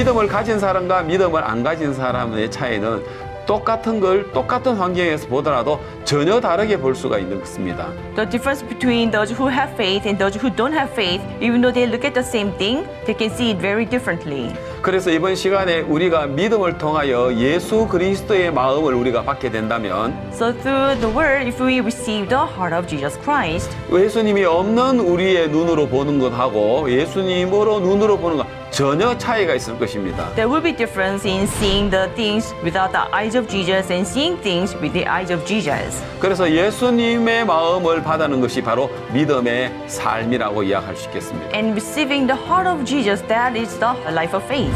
믿음을 가진 사람과 믿음을 안 가진 사람의 차이는 똑같은 걸 똑같은 환경에서 보더라도 전혀 다르게 볼 수가 있는 것입니다. The difference between those who have faith and those who don't have faith, even though they look at the same thing, they can see it very differently. 그래서 이번 시간에 우리가 믿음을 통하여 예수 그리스도의 마음을 우리가 받게 된다면 So through the word, if we receive the heart of Jesus Christ, 예수님이 없는 우리의 눈으로 보는 것하고 예수님으로 눈으로 보는 것 전혀 차이가 있을 것입니다. there will be difference in seeing the things without the eyes of Jesus and seeing things with the eyes of Jesus. 그래서 예수님의 마음을 받아는 것이 바로 믿음의 삶이라고 이야기할 수 있겠습니다. And receiving the heart of Jesus, that is the life of faith.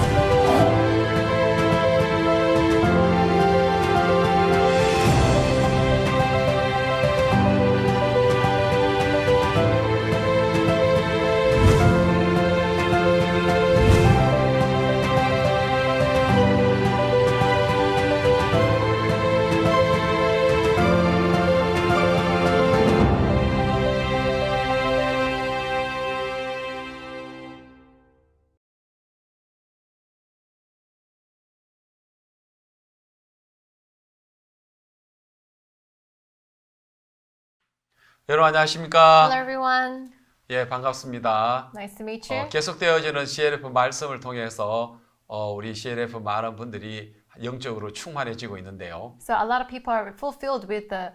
여러분 안녕하십니까? Hello everyone. 예, 반갑습니다. Nice to meet you. 계속되어지는 CLF 말씀을 통해서 우리 CLF 많은 분들이 영적으로 충만해지고 있는데요. So a lot of people are fulfilled with the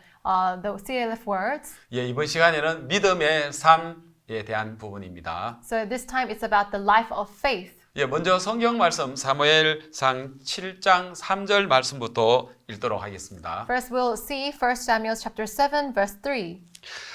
CLF words. 예, 이번 시간에는 믿음의 삶에 대한 부분입니다. So this time it's about the life of faith. 예, 먼저 성경 말씀 사무엘상 7장 3절 말씀부터 읽도록 하겠습니다. First we'll see 1 Samuel chapter 7 verse 3.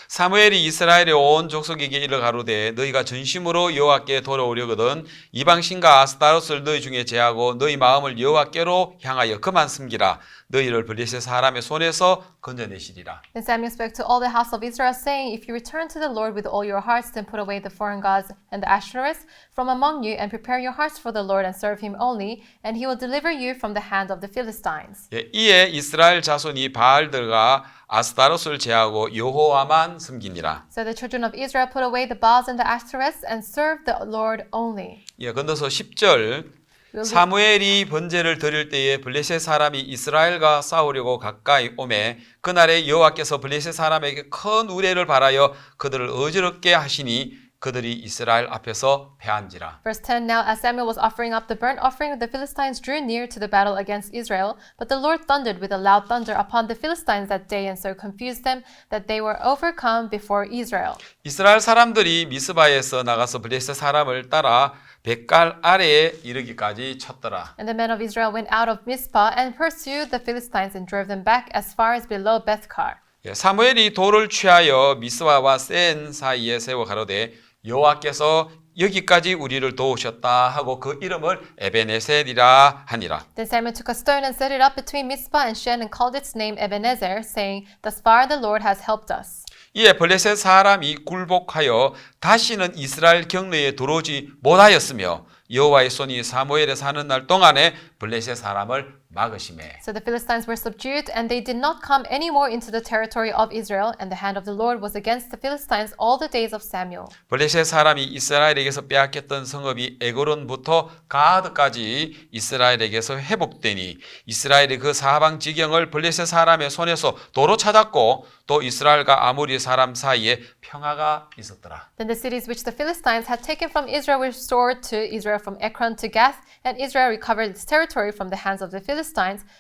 사무엘이 이스라엘의 온 족속에게 이르 가로되 너희가 전심으로 여호와께 돌아오려거든 이방신과 아스타롯을 너희 중에 제하고 너희 마음을 여호와께로 향하여 그만 숨기라 너희를 블레셋 사람의 손에서 건져내시리라. Then Samuel spoke to all the house of Israel, saying, If you return to the Lord with all your hearts, then put away the foreign gods and the Ashtoreths from among you, and prepare your hearts for the Lord, and serve him only, and he will deliver you from the hand of the Philistines. 예, 이에 이스라엘 자손이 바알들과 아스타롯을 제하고 여호와만 섬기니라. So the children of Israel put away the Baals and the Ashtoreths, and served the Lord only. 예, 건너서 10절 사무엘이 번제를 드릴 때에 블레셋 사람이 이스라엘과 싸우려고 가까이 오매 그날에 여호와께서 블레셋 사람에게 큰 우레를 발하여 그들을 어지럽게 하시니 그들이 이스라엘 앞에서 패한지라. Verse 10, Now as Samuel was offering up the burnt offering, the Philistines drew near to the battle against Israel. But the Lord thundered with a loud thunder upon the Philistines that day, and so confused them that they were overcome before Israel. 이스라엘 사람들이 미스바에서 나가서 블레셋 사람을 따라 백갈 아래에 이르기까지 쳤더라. And the men of Israel went out of Mizpah and pursued the Philistines and drove them back as far as below Bethkar. 예, 사무엘이 돌을 취하여 미스바와 센 사이에 세워 가로되 여호와께서 여기까지 우리를 도우셨다 하고 그 이름을 에베네셀이라 하니라. Then Samuel took a stone and set it up between Mizpah and Shen and called its name Ebenezer, saying, Thus far the Lord has helped us. 이에 블레셋 사람이 굴복하여 다시는 이스라엘 경내에 들어오지 못하였으며 여호와의 손이 사무엘에 사는 날 동안에 블레셋 사람을 막으시매. So the Philistines were subdued, and they did not come any more into the territory of Israel, and the hand of the Lord was against the Philistines all the days of Samuel. 블레셋 사람이 이스라엘에게서 빼앗겼던 성읍이 에그론부터 가드까지 이스라엘에게서 회복되니 이스라엘이 그 사방 지경을 블레셋 사람의 손에서 도로 찾았고 또 이스라엘과 아모리 사람 사이에 평화가 있었더라. Then the cities which the Philistines had taken from Israel were restored to Israel from Ekron to Gath, and Israel recovered its territory from the hands of the Philistines.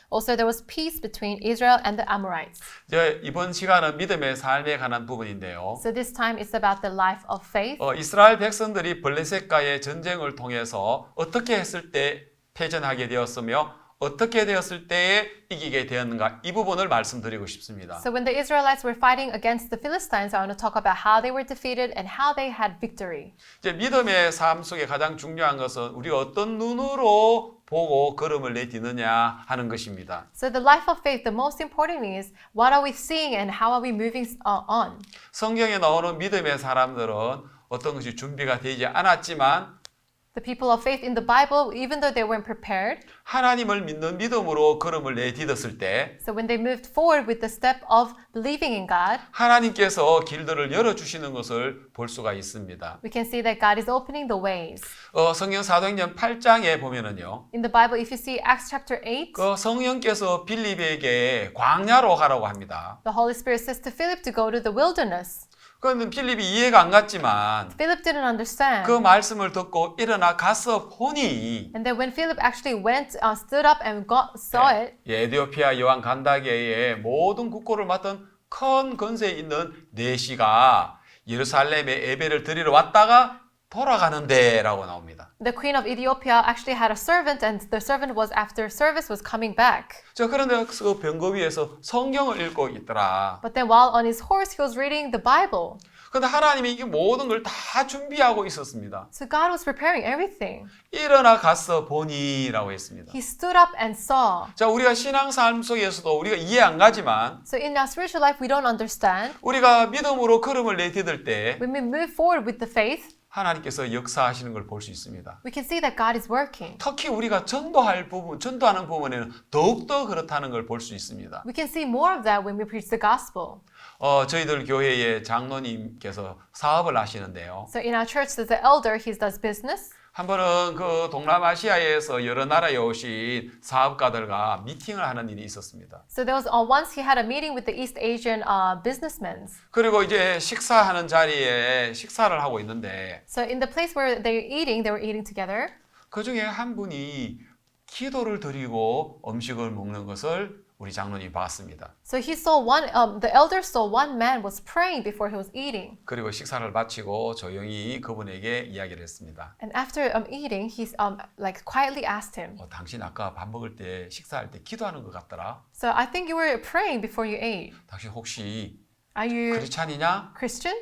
Also there was peace between Israel and the Amorites. 이번 시간은 믿음의 삶에 관한 부분인데요. So this time it's about the life of faith. 이스라엘 백성들이 블레셋과의 전쟁을 통해서 어떻게 했을 때 패전하게 되었으며 어떻게 되었을 때에 이기게 되었는가 이 부분을 말씀드리고 싶습니다. So when the Israelites were fighting against the Philistines, I want to talk about how they were defeated and how they had victory. 이제 믿음의 삶 속에 가장 중요한 것은 우리가 어떤 눈으로 보고 걸음을 내딛느냐 하는 것입니다. So the life of faith, the most important thing is what are we seeing and how are we moving on? 성경에 나오는 믿음의 사람들은 어떤 것이 준비가 되지 않았지만 The people of faith in the Bible, even though they weren't prepared, 하나님을 믿는 믿음으로 걸음을 내딛었을 때 so when they moved forward with the step of believing in God, 하나님께서 길들을 열어주시는 것을 볼 수가 있습니다. we can see that God is opening the ways. 성경 사도행전 8장에 보면은요. In the Bible, if you see Acts chapter 8, 성령께서 빌립에게 광야로 가라고 합니다. the Holy Spirit says to Philip to go to the wilderness. 그런데 필립이 이해가 안 갔지만 Philip didn't understand. 그 말씀을 듣고 일어나 가서 보니 And then when Philip actually went, stood up and saw it, 에디오피아 여왕 간다게의 모든 국고를 맡은 큰 권세에 있는 내시가 예루살렘에 예배를 드리러 왔다가 돌아가는데라고 나옵니다. the queen of Ethiopia actually had a servant, and the servant was after service was coming back. 그런데 그 병거 위에서 성경을 읽고 있더라. But then while on his horse, he was reading the Bible. 그런데 하나님이 이 모든 걸 다 준비하고 있었습니다. So God was preparing everything. 일어나 가서 보니라고 했습니다. He stood up and saw. 자, 우리가 신앙 삶 속에서도 우리가 이해 안 가지만 So in our spiritual life, we don't understand. 우리가 믿음으로 걸음을 내딛을 때 When we move forward with the faith, 하나님께서 역사하시는 걸 볼 수 있습니다. we can see that God is working. 특히 우리가 전도하는 부분에는 더욱더 그렇다는 걸 볼 수 있습니다. We can see more of that when we preach the gospel. 저희들 교회의 장로님께서 사업을 하시는데요. So in our church, there's an elder, he does business. 한 번은 그 동남아시아에서 여러 나라에 오신 사업가들과 미팅을 하는 일이 있었습니다. So there was once he had a meeting with the East Asian businessmen. 그리고 이제 식사하는 자리에 식사를 하고 있는데 So in the place where they were eating together. 그 중에 한 분이 기도를 드리고 음식을 먹는 것을 우리 장로님이 봤습니다. So he saw the elder saw one man was praying before he was eating. 그리고 식사를 마치고 조용히 그분에게 이야기를 했습니다. And after eating, he like quietly asked him. 당신 아까 밥 먹을 때 식사할 때 기도하는 것 같더라. So I think you were praying before you ate. 당신 혹시 Are you 크리스찬이냐? Christian?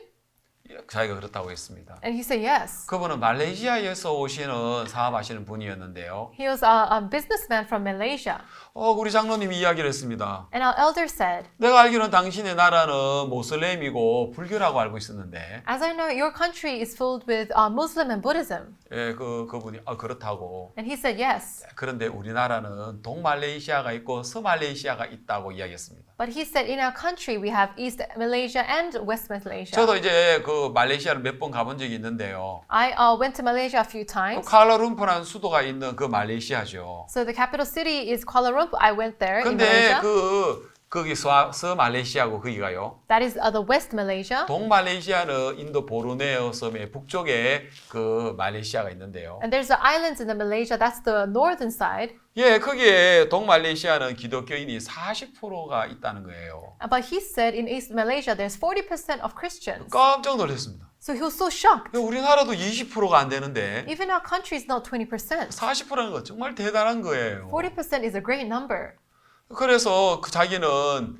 자기가 그렇다고 했습니다. And he said yes. 그분은 말레이시아에서 오시는 사업하시는 분이었는데요. He was a businessman from Malaysia. 우리 장로님이 이야기를 했습니다. And our elder said, 내가 알기로는 당신의 나라는 모슬렘이고 불교라고 알고 있었는데, as I know, your country is filled with Muslim and Buddhism. 그분이 그렇다고. And he said yes. 그런데 우리나라는 동말레이시아가 있고 서말레이시아가 있다고 이야기했습니다. But he said in our country we have East Malaysia and West Malaysia. 저도 이제 그 말레이시아를 몇 번 가본 적이 있는데요. I went to Malaysia a few times. 쿠알라룸푸라는 수도가 있는 그 말레이시아죠. So the capital city is Kuala Lumpur. I went there in 근데 Malaysia. 거기 서말레이시아고 거기가요. That is the West Malaysia. 동말레이시아는 인도 보르네오 섬의 북쪽에 그 말레이시아가 있는데요. And there's the islands in the Malaysia. That's the northern side. 거기에 동말레이시아는 기독교인이 40%가 있다는 거예요. But he said in East Malaysia there's 40% of Christians. 깜짝 놀랐습니다. So he was so shocked. 우리나라도 20%가 안 되는데 Even our country is not 20%. 40%라는 건 정말 대단한 거예요. 40% is a great number. 그래서 자기는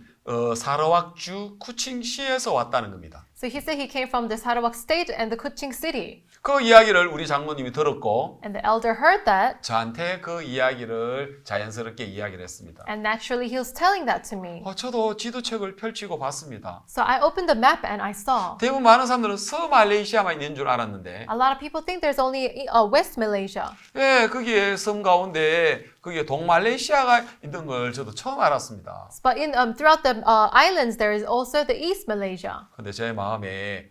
사라왁주 쿠칭시에서 왔다는 겁니다. So he said he came from the Sarawak state and the Kuching city. 그 이야기를 우리 장로님이 들었고 And the elder heard that. 저한테 그 이야기를 자연스럽게 이야기를 했습니다. And naturally he was telling that to me. 저도 지도책을 펼치고 봤습니다. So I opened the map and I saw. 대부분 많은 사람들은 서말레이시아만 있는 줄 알았는데 A lot of people think there's only West Malaysia. 거기에 섬 가운데 그게 동말레이시아가 있는 걸 저도 처음 알았습니다. But throughout the islands there is also the East Malaysia. 근데 제 마음에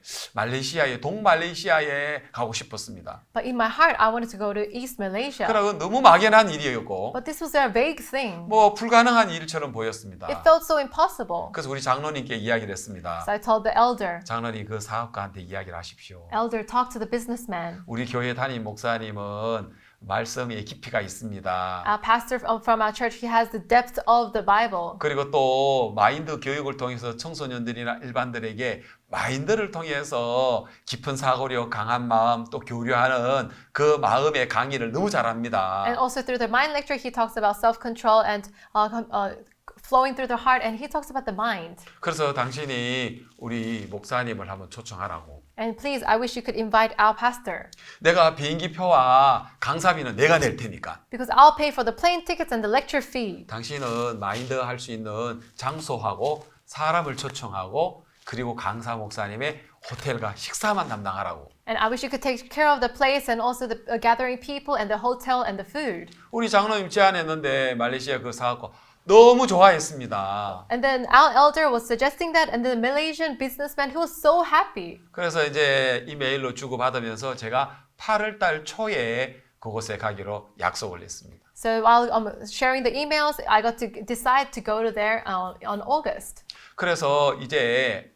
동말레이시아에 가고 싶었습니다. But in my heart I wanted to go to East Malaysia. 그러나 너무 막연한 일이었고 But this was a vague thing. 불가능한 일처럼 보였습니다. It felt so impossible. 그래서 우리 장로님께 이야기를 했습니다. So I told the elder. 장로님 그 사업가한테 이야기를 하십시오. Elder, talk to the businessman. 우리 교회 담임 목사님은 말씀에 깊이가 있습니다. Our pastor from our church, he has the depth of the Bible. 그리고 또 마인드 교육을 통해서 청소년들이나 일반들에게 마인드를 통해서 깊은 사고력, 강한 마음, 또 교류하는 그 마음의 강의를 너무 잘합니다. And also through the mind lecture, he talks about self-control and flowing through the heart, and he talks about the mind. 그래서 당신이 우리 목사님을 한번 초청하라고. And please, I wish you could invite our pastor. 내가 비행기표와 강사비는 내가 낼 테니까. Because I'll pay for the plane tickets and the lecture fee. 당신은 마인드 할 수 있는 장소하고 사람을 초청하고 그리고 강사 목사님의 호텔과 식사만 담당하라고. And I wish you could take care of the place and also the gathering people and the hotel and the food. 우리 장로님 제안했는데 말레이시아 그거 사갖고 너무 좋아했습니다. And then our elder was suggesting that, and the Malaysian businessman, he was so happy. 그래서 이제 이메일로 주고받으면서 제가 8월 달 초에 그곳에 가기로 약속을 했습니다. So while sharing the emails, I got to decide to go to there on August. 그래서 이제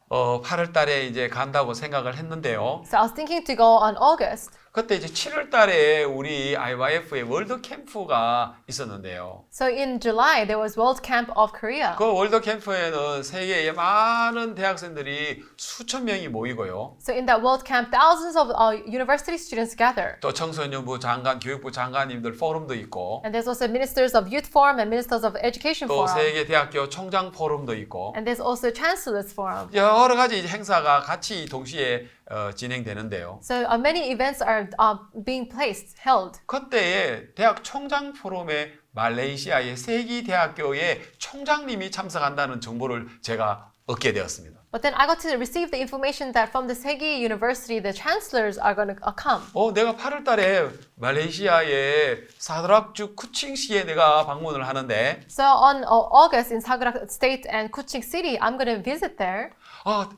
8월 달에 이제 간다고 생각을 했는데요. So I was thinking to go on August. 그때 이제 7월 달에 우리 IYF의 월드 캠프가 있었는데요. So in July, there was World Camp of Korea. 그 월드 캠프에는 세계의 많은 대학생들이 수천 명이 모이고요. So in that World Camp, thousands of university students gather. 또 청소년부 장관, 교육부 장관님들 포럼도 있고 And there's also ministers of youth forum and ministers of education 또 forum. 세계 대학교 총장 포럼도 있고 And there's also chancellors forum. 여러 가지 행사가 같이 동시에 진행되는데요. So many events are being held. 그때에 대학 총장 포럼에 말레이시아의 세기 대학교의 총장님이 참석한다는 정보를 제가 얻게 되었습니다. But then I got to receive the information that from the Segi University, the chancellors are going to come. 내가 8월 달에 말레이시아의 사드락주 쿠칭시에 내가 방문을 하는데 So on August in Sagrak State and Kuching City, I'm going to visit there.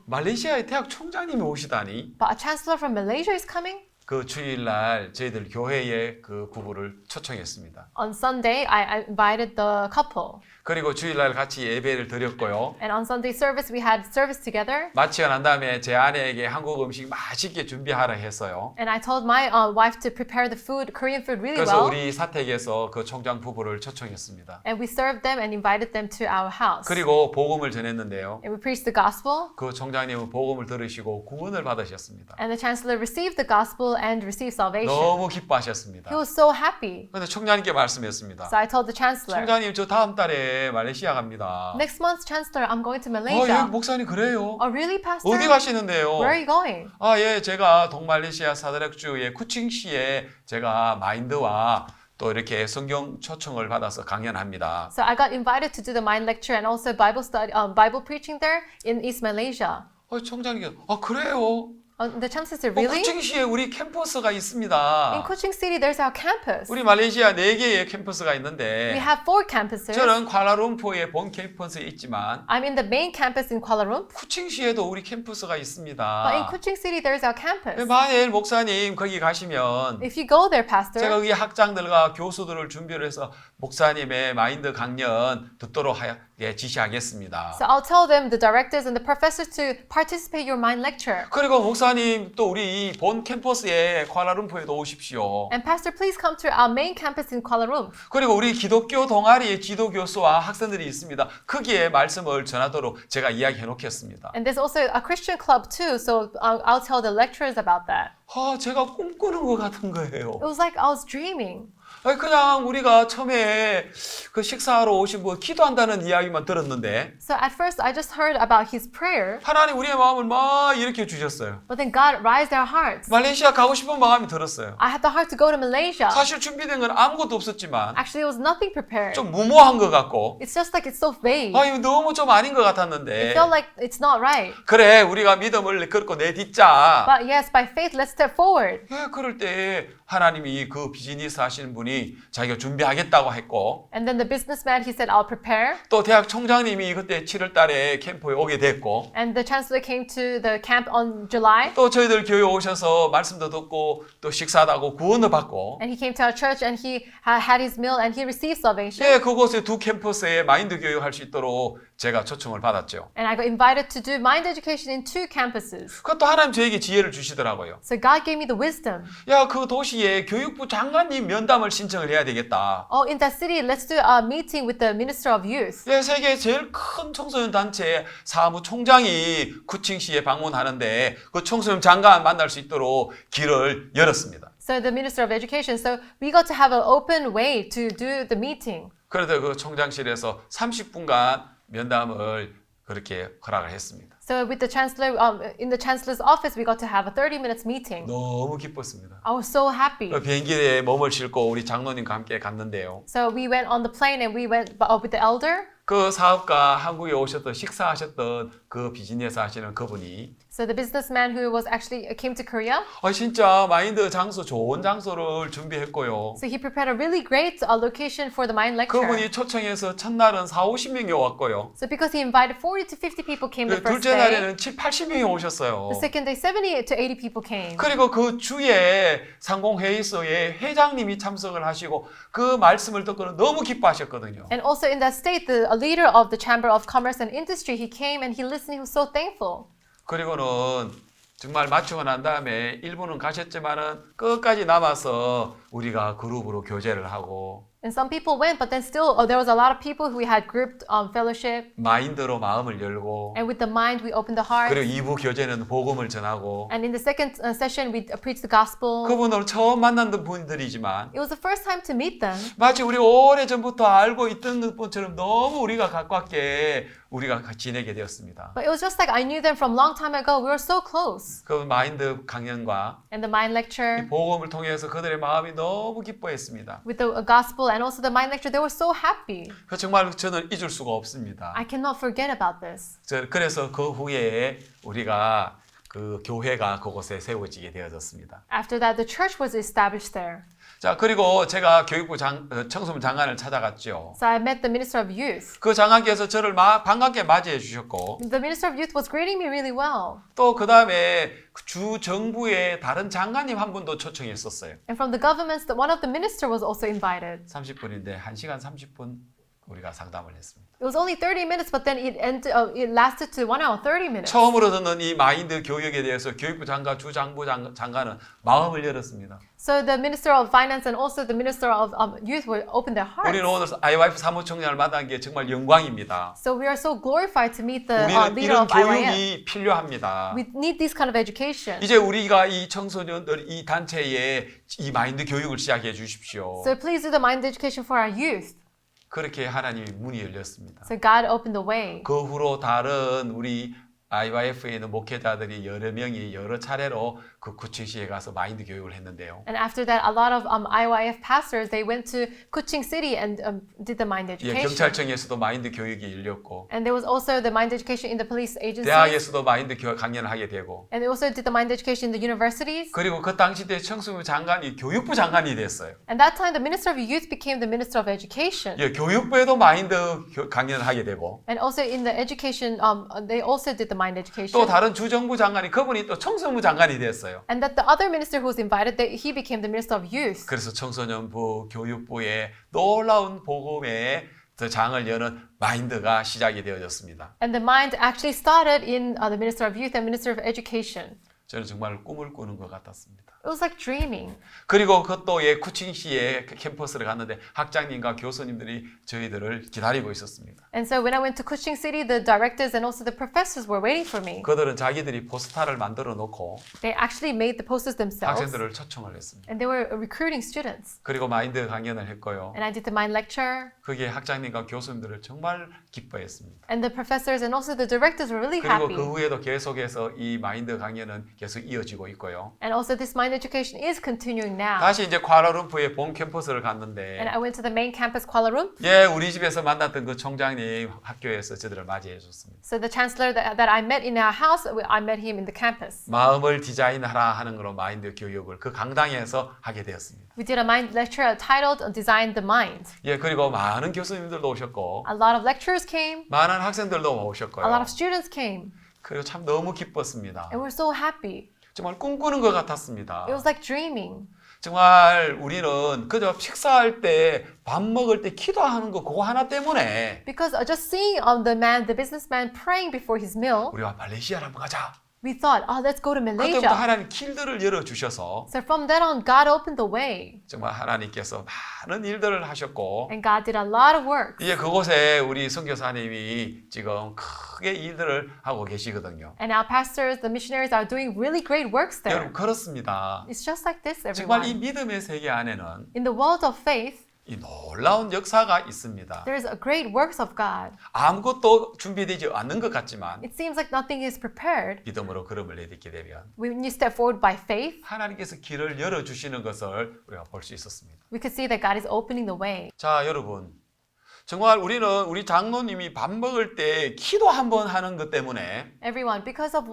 말레이시아의 대학 총장님이 오시다니 But a chancellor from Malaysia is coming? 그 주일날 저희들 교회에 그 부부를 초청했습니다. On Sunday, I invited the couple. 그리고 주일날 같이 예배를 드렸고요. And on Sunday service, we had service together. 마치고 난 다음에 제 아내에게 한국 음식 맛있게 준비하라 했어요. And I told my wife to prepare the food, Korean food really 그래서 well. 우리 사택에서 그 총장 부부를 초청했습니다. And we served them and invited them to our house. 그리고 복음을 전했는데요. And we preached the gospel. 그 총장님은 복음을 들으시고 구원을 받으셨습니다. And the chancellor received the gospel and received salvation. 너무 기뻐하셨습니다. He was so happy. 그런데 총장님께 말씀했습니다. So I told the chancellor, 총장님 저 다음 달에 말레이시아 갑니다. next month, chancellor, I'm going to 예, Malaysia. 목사님 그래요? Oh, really, pastor? 어디 가시는데요? Where are you going? 예, 제가 동말레이시아 사드락주의 쿠칭시에 제가 마인드와 또 이렇게 성경 초청을 받아서 강연합니다. So I got invited to do the mind lecture and also Bible study, Bible preaching there in East Malaysia. 총장님께서 그래요? The chancellor said, really? 쿠칭시에 우리 캠퍼스가 In 있습니다. Kuching City, there's our campus. 우리 말레이시아 4개의 캠퍼스가 We 있는데 have 4 campuses. 저는 쿠알라룸푸르의 본 캠퍼스에 있지만 I'm in the main campus in Kuala Lumpur. 쿠칭시에도 우리 캠퍼스가 But in 있습니다. Kuching City, there's our campus. 만일 목사님 거기 가시면 If you go there, 제가 pastor, 거기 학장들과 교수들을 준비를 해서 목사님의 마인드 강연 듣도록 지시하겠습니다. so I'll tell them, the directors and the professors, to participate in your mind lecture. 그리고 목사님 또 우리 본 캠퍼스에 쿠알라룸푸르에도 오십시오. And pastor, please come to our main campus in Kuala Lumpur. 그리고 우리 기독교 동아리의 지도 교수와 학생들이 있습니다. 거기에 말씀을 전하도록 제가 이야기해 놓겠습니다. And there's also a Christian club too, so I'll tell the lecturers about that. 제가 꿈꾸는 것 같은 거예요. It was like I was dreaming. 그냥 우리가 처음에 그 식사하러 오신 분 기도한다는 이야기만 들었는데 So at first, I just heard about his prayer, 하나님 우리의 마음을 막 일으켜 주셨어요. but then God raised our hearts. 말레이시아 가고 싶은 마음이 들었어요. I had the heart to go to Malaysia. 사실 준비된 건 아무것도 없었지만 Actually, it was nothing prepared. 좀 무모한 것 같고 It's just like it's so vague. 이거 너무 좀 아닌 것 It 같았는데 felt like it's not right. 그래 우리가 믿음을 걸고 내딛자. But yes, by faith, let's step forward. 그럴 때 하나님이 그 비즈니스 하시는 분이 자기가 준비하겠다고 했고 And then the businessman, he said, I'll prepare. 또 대학 총장님이 그때 7월 달에 캠프에 오게 됐고 And the chancellor came to the camp on July. 또 저희들 교회 오셔서 말씀도 듣고 또 식사도 하고 구원도 받고 And he came to our church and he had his meal and he received salvation. 그곳에 두 캠퍼스에 마인드 교육할 수 있도록 제가 초청을 받았죠. And I got invited to do mind education in 2 campuses. 그것도 하나님 저에게 지혜를 주시더라고요. So God gave me the wisdom. 그 도시에 교육부 장관님 면담을 신청을 해야 되겠다. Oh, in that city, let's do a meeting with the Minister of Youth. 세계 제일 큰 청소년 단체 사무총장이 쿠칭시에 방문하는데 그 청소년 장관 만날 수 있도록 길을 열었습니다. So the Minister of Education. So we got to have an open way to do the meeting. 그래서 그 총장실에서 30분간 면담을 그렇게 허락을 했습니다. So with the chancellor, in the chancellor's office, we got to have a 30 minutes meeting. 너무 기뻤습니다. I was so happy. 비행기에 몸을 싣고 우리 장로님과 함께 갔는데요. So we went on the plane and we went with the elder. 그 사업가 한국에 오셨던 식사하셨던 그 비즈니스 하시는 그분이 So the businessman who was actually came to Korea, 진짜 마인드 장소 좋은 장소를 준비했고요. so he prepared a really great location for the mind lecture. 그분이 초청해서 첫날은 40-50명이 왔고요. So because he invited 40 to 50 people came the first 둘째 day. 날에는 70-80명이 오셨어요. The second day, 70 to 80 people came. 그리고 그 주에 상공회의소에 회장님이 참석을 하시고 그 말씀을 듣고는 너무 기뻐하셨거든요. And also in that state, the leader of the Chamber of Commerce and Industry, he came and he listened. He was so thankful. 그리고는 정말 마치고 난 다음에 일부는 가셨지만은 끝까지 남아서 우리가 그룹으로 교제를 하고 And some people went, but then still, there was a lot of people who we had grouped fellowship. 마인드로 마음을 열고 And with the mind, we opened the heart. 그리고 2부 교제는 복음을 전하고 And in the second session, we preached the gospel. 그분을 처음 만났던 분들이지만 It was the first time to meet them. 마치 우리 오래전부터 알고 있던 것처럼 너무 우리가 가깝게 우리가 지내게 되었습니다. But it was just like I knew them from long time ago. We were so close. 그 마인드 강연과 And the mind 이 lecture, 복음을 통해서 그들의 마음이 너무 기뻐했습니다. with the gospel and also the mind lecture, they were so happy. 그 정말 저는 잊을 수가 없습니다. I cannot forget about this. 그래서 그 후에 우리가 그 교회가 그곳에 세워지게 되어졌습니다. After that, the church was established there. 자, 그리고 제가 교육부 청소부 장관을 찾아갔죠. So I met the minister of youth. 그 장관께서 저를 반갑게 맞이해 주셨고 The minister of youth was greeting me really well. 또 그 다음에 주 정부의 다른 장관님 한 분도 초청했었어요. And from the governments, one of the minister was also invited. 30분인데 1시간 30분 우리가 상담을 했습니다. It was only 30 minutes, but then it lasted to 1 hour 30 minutes. 처음으로 듣는 이 마인드 교육에 대해서 교육부 장관, 주장부 장관은 마음을 열었습니다. So the minister of finance and also the minister of youth were open their hearts. 우리는 오늘 IYF 사무총장을 만난 게 정말 영광입니다. So we are so glorified to meet the 우리는 leader 이런 of IYF. 교육이 필요합니다. We need this kind of education. 이제 우리가 이 청소년들 이 단체에 이 마인드 교육을 시작해 주십시오. So please do the mind education for our youth. 그렇게 하나님이 문이 열렸습니다. So God opened the way. 그 후로 다른 우리 IYF에 있는 목회자들이 여러 명이 여러 차례로 그 구칭시에 가서 마인드 교육을 했는데요. And after that, a lot of IYF pastors, they went to Kuching City and did the mind 예, education. 경찰청에서도 마인드 교육이 열렸고 And there was also the mind education in the police agencies. 대학에서도 마인드 교육 강연을 하게 되고 And they also did the mind education in the universities. 그리고 그 당시 때 청소부 장관이 교육부 장관이 됐어요. And that time, the minister of youth became the minister of education. 예, 교육부에도 마인드 강연을 하게 되고 And also in the education, they also did the mind education. 또 다른 주정부 장관이 그분이 또 청소부 장관이 됐어요. And that the other minister who was invited, he became the minister of youth. 그래서 청소년부, 교육부의 놀라운 복음의 장을 여는 마인드가 시작이 되어졌습니다. And the mind actually started in the minister of youth and minister of education. 저는 정말 꿈을 꾸는 것 같았습니다. It was like dreaming. 그리고 그것도 쿠칭시의 캠퍼스를 갔는데 학장님과 교수님들이 저희들을 기다리고 있었습니다. And so when I went to Kuching City, the directors and also the professors were waiting for me. 그들은 자기들이 포스터를 만들어 놓고 They actually made the posters themselves. 학생들을 초청을 했습니다. And they were recruiting students. 그리고 마인드 강연을 했고요. And I did the mind lecture. 그게 학장님과 교수님들을 정말 기뻐했습니다. And the professors and also the directors were really 그리고 happy. 그 후에도 계속해서 이 마인드 강연은 계속 이어지고 있고요. And also this mind education is continuing now. 다시 이제 쿠알라룸푸의 본 캠퍼스를 갔는데 And I went to the main campus, Kuala Lumpur. 예, 우리 집에서 만났던 그 총장님 학교에서 저들을 맞이해 줬습니다. So the chancellor that I met in our house, I met him in the campus. 마음을 디자인하라 하는 거로 마인드 교육을 그 강당에서 하게 되었습니다. We did a mind lecture titled Design the Mind. 예, 그리고 많은 교수님들도 오셨고 A lot of lecturers came. 많은 학생들도 A lot 오셨고요. of students came. 그리고 참 너무 기뻤습니다. And we're so happy. 정말 꿈꾸는 것 같았습니다. It was like dreaming. 정말 우리는 그저 식사할 때 밥 먹을 때 기도하는 거 그거 하나 때문에 Because just seeing the businessman praying before his meal, 우리가 말레이시아를 한번 가자. we thought, oh, let's go to 그때부터 Malaysia. 하나님 길들을 열어주셔서 So from then on, God opened the way. 정말 하나님께서 많은 일들을 하셨고 And God did a lot of work. 이제 그곳에 우리 선교사님이 지금 크게 일들을 하고 계시거든요. And our pastors, the missionaries are doing really great works there. 여러분 그렇습니다. It's just like this, 정말 이 everyone. 믿음의 세계 안에는 In the world of faith, 이 놀라운 역사가 있습니다. there is a great works of God. 아무것도 준비되지 않는 것 같지만 It seems like nothing is prepared. 믿음으로 걸음을 내딛게 되면 When you step forward by faith, 하나님께서 길을 열어주시는 것을 우리가 볼 수 있었습니다. we could see that God is opening the way. 자, 여러분 정말 우리는 우리 장로님이 밥 먹을 때 기도 한 번 하는 것 때문에 Everyone, because of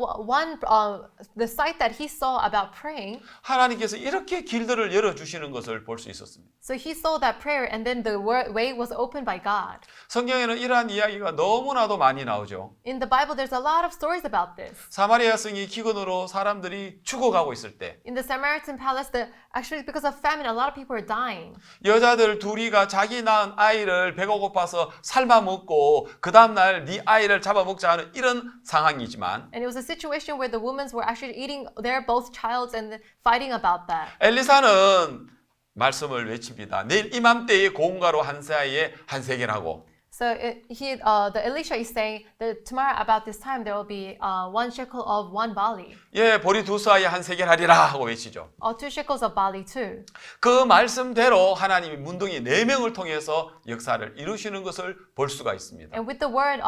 the sight that he saw about praying, 하나님께서 이렇게 길들을 열어주시는 것을 볼 수 있었습니다. so he saw that prayer and then the way was opened by God. 성경에는 이러한 이야기가 너무나도 많이 나오죠. In the Bible, there's a lot of stories about this. 사마리아 성이 기근으로 사람들이 죽어가고 있을 때 In the Samaritan palace, actually because of famine, a lot of people are dying. 여자들 둘이가 자기 낳은 아이를 배가 고파서 삶아 먹고 그 다음날 네 아이를 잡아먹자 하는 이런 상황이지만 And it was a situation where the women were actually eating their both childs and fighting about that. 엘리사는 말씀을 외칩니다. 내일 이맘때에 고운가루 한 사이에 한 세겔하고 So the Elisha is saying that tomorrow about this time there will be 1 shekel of 1 barley, 예 보리 두 사이에 한 세겔하리라 하고 외치죠. 2 shekels of barley too. 그 말씀대로 하나님이 문둥이 4명을 통해서 역사를 이루시는 것을 볼 수가 있습니다. And with the word,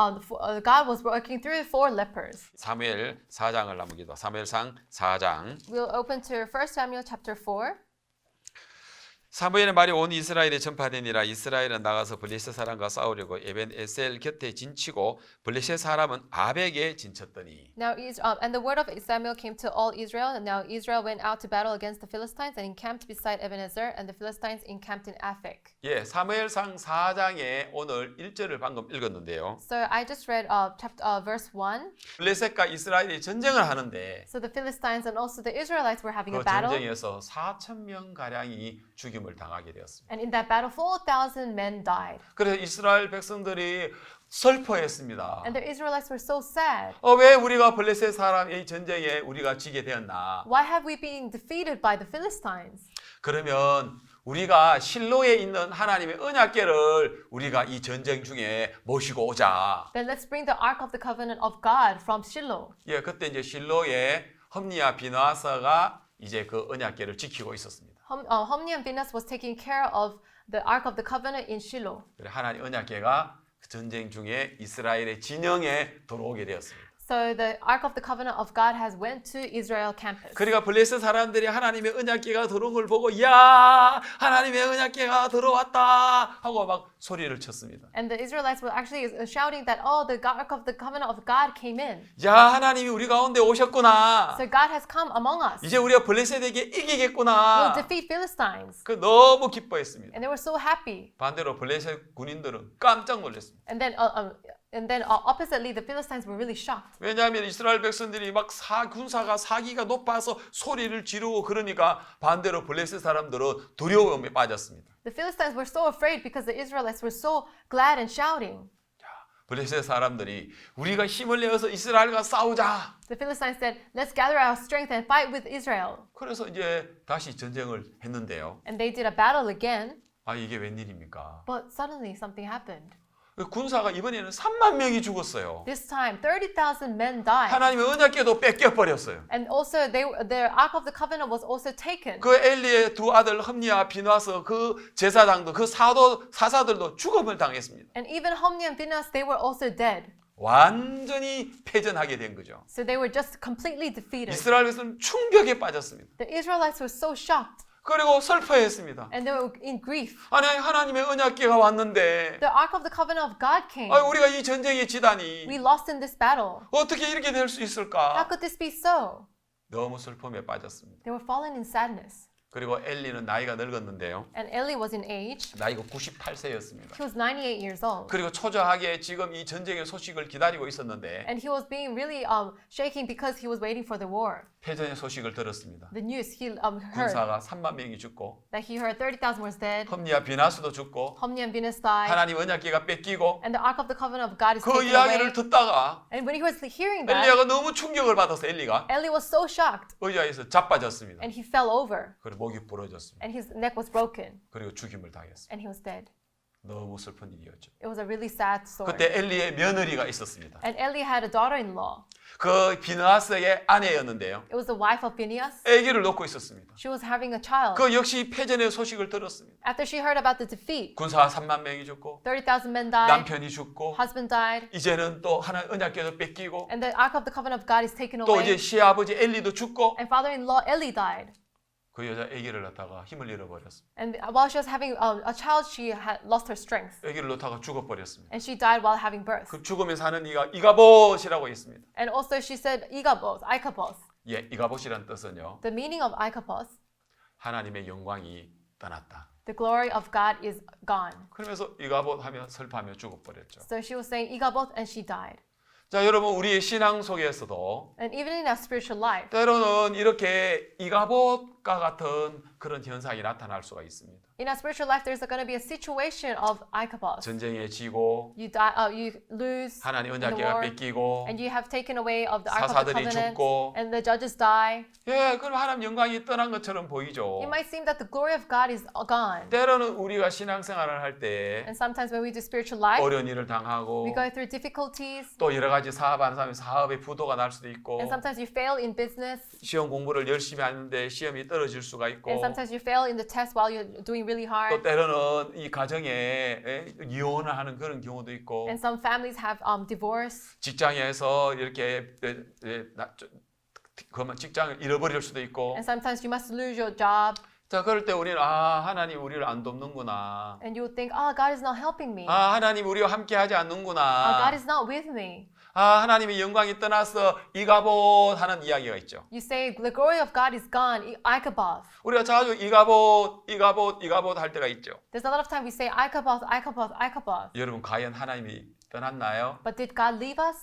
God was working through 4 lepers. 사무엘 4장을 한번 기도. 사무엘상 4장. We'll open to 1 Samuel chapter 4. 사무엘의 말이 온 이스라엘에 전파되니라. 이스라엘은 나가서 블레셋 사람과 싸우려고 에벤 에셀 곁에 진치고 블레셋 사람은 아벡에 진쳤더니. Now, and the word of Samuel came to all Israel, and now Israel went out to battle against the Philistines and encamped beside Ebenezer, and the Philistines encamped in Aphek. 예, 사무엘상 4장에 오늘 1절을 방금 읽었는데요. So I just read verse 1. 블레셋과 이스라엘이 전쟁을 하는데 So the Philistines and also the Israelites were having 그 a battle. 전쟁에서 4,000명 가량이 죽임을 당하게 되었습니다. And in that battle, 4,000 men died. 그래서 이스라엘 백성들이 슬퍼했습니다. And the Israelites were so sad. 왜 우리가 블레셋 사람의 전쟁에 우리가 지게 되었나? Why have we been defeated by the Philistines? 그러면 우리가 실로에 있는 하나님의 언약궤를 우리가 이 전쟁 중에 모시고 오자. Then let's bring the Ark of the Covenant of God from Shiloh. 예, 그때 이제 실로에 험니와 비나사가 이제 그 언약궤를 지키고 있었습니다. Homni and Phinehas was taking care of the Ark of the Covenant in Shiloh. 그래 하나님 언약궤가 그 전쟁 중에 이스라엘의 진영에 들어오게 되었습니다. So the Ark of the Covenant of God has went to Israel campus. 그러니까 블레셋 사람들이 하나님의 언약궤가 들어온 걸 보고 야 하나님의 언약궤가 들어왔다 하고 막 소리를 쳤습니다. And the Israelites were actually shouting that, oh, the Ark of the Covenant of God came in. 야 하나님이 우리 가운데 오셨구나. So God has come among us. 이제 우리가 블레셋에게 We'll 이기겠구나. defeat Philistines. 그 너무 기뻐했습니다. And they were so happy. 반대로 블레셋 군인들은 깜짝 놀랐습니다. And then oppositely, the Philistines were really shocked. 왜냐하면 이스라엘 백성들이 막 군사가 사기가 높아서 소리를 지르고 그러니까 반대로 블레셋 사람들은 두려움에 빠졌습니다. The Philistines were so afraid because the Israelites were so glad and shouting. 블레셋 사람들이 우리가 힘을 내어서 이스라엘과 싸우자. The Philistines said, let's gather our strength and fight with Israel. 그래서 이제 다시 전쟁을 했는데요. And they did a battle again, 이게 웬일입니까? but suddenly something happened. 군사가 이번에는 3만 명이 죽었어요. This time, 30,000 men died. 하나님의 언약궤도 뺏겨버렸어요. And also, their Ark of the Covenant was also taken. 그 엘리의 두 아들 험니와 비나서 그 제사장도 그 사사들도 죽음을 당했습니다. And even Homni and Phinehas, they were also dead. 완전히 패전하게 된 거죠. So they were just completely defeated. 이스라엘에서는 충격에 빠졌습니다. The Israelites were so shocked. 그리고 슬퍼했습니다. And they were in grief. 아니 하나님의 언약궤가 왔는데 The Ark of the Covenant of God came. 우리가 이 전쟁에 지다니 We lost in this battle. 어떻게 이렇게 될 수 How 있을까? could this be so? 너무 슬픔에 빠졌습니다. They were fallen in sadness. 그리고 엘리는 나이가 늙었는데요. And Eli was in age. 나이가 98세였습니다. He was 98 years old. 그리고 초조하게 지금 이 전쟁의 소식을 기다리고 있었는데 And he was being really shaking because he was waiting for the war. 패전의 소식을 들었습니다. The news he heard 군사가 3만 명이 죽고 that he heard 30,000 was dead. 험니와 비나스도 죽고 Homni and Phinehas died. 하나님 언약궤가 뺏기고 And the Ark of the Covenant of God is 그 taken 이야기를 away. 듣다가 And when he was hearing that, 엘리야가 너무 충격을 받아서 엘리가 Eli was so shocked 의자에서 자빠졌습니다. and he fell over 그리고 목이 부러졌습니다. and his neck was broken 그리고 죽임을 당했습니다. and he was dead. 너무 슬픈 일이었죠. It was a really sad story. 그때 엘리의 며느리가 있었습니다. And Eli had a daughter-in-law. 그 비느하스의 아내였는데요. It was the wife of Phinehas. 아기를 놓고 있었습니다. She was having a child. 그 역시 패전의 소식을 들었습니다. After she heard about the defeat, 군사가 3만 명이 죽고 30,000 men died. 남편이 죽고 Husband died. 이제는 또 하나 언약궤도 뺏기고 And the Ark of the Covenant of God is taken 또 이제 away. 시아버지 엘리도 죽고 And father-in-law Eli died. 그 여자 아기를 낳다가 힘을 잃어버렸습니다. And while she was having a child, she had lost her strength. 아기를 낳다가 죽어버렸습니다. And she died while having birth. 그 죽으면서 하는 이가 이가봇이라고 했습니다. And also she said, Ikaboth. 예, 이가봇이란 뜻은요. The meaning of Ikaboth, 하나님의 영광이 떠났다. the glory of God is gone. 그러면서 이가봇 하며 슬퍼하며 죽어버렸죠. So she was saying Ikaboth and she died. 자, 여러분 우리의 신앙 속에서도 And even in our spiritual life, 때로는 이렇게 이가봇과 같은 그런 현상이 나타날 수가 있습니다. in our spiritual life, there's going to be a situation of Ikaboth. 전쟁에 지고 You die, you lose 하나님 in the 언약궤가 war, 뺏기고 and you have taken away of the Ark of the 사사들이 Covenant, 죽고 and the judges die. 예, 그럼 하나님 영광이 떠난 것처럼 보이죠. It might seem that the glory of God is gone. 때로는 우리가 신앙생활을 할 때 And sometimes when we do spiritual life, 어려운 일을 당하고 we go through difficulties, 또 여러 가지 사업하는 사람이 사업에 부도가 날 수도 있고 and sometimes you fail in business, 시험 공부를 열심히 하는데 시험이 떨어질 수가 있고 and sometimes you fail in the test while you're doing really 또 hard. 때로는 이 가정에 이혼을 하는 그런 경우도 있고 And some families have divorce. 직장에서 이렇게 직장을 잃어버릴 수도 있고 And sometimes you must lose your job, 자 그럴 때 우리는 아 하나님 우리를 안 돕는구나 and you would think, oh, God is not helping me. 아 하나님 우리와 함께하지 Oh, 않는구나 God is not with me. 아 하나님의 영광이 떠나서 이가봇 하는 이야기가 있죠. You say, the glory of God is gone, Ikaboth. 우리가 자주 이가봇 할 때가 있죠. There's a lot of time we say, Ikaboth, Ikaboth, Ikaboth. 여러분 과연 하나님이 떠났나요? But did God leave us?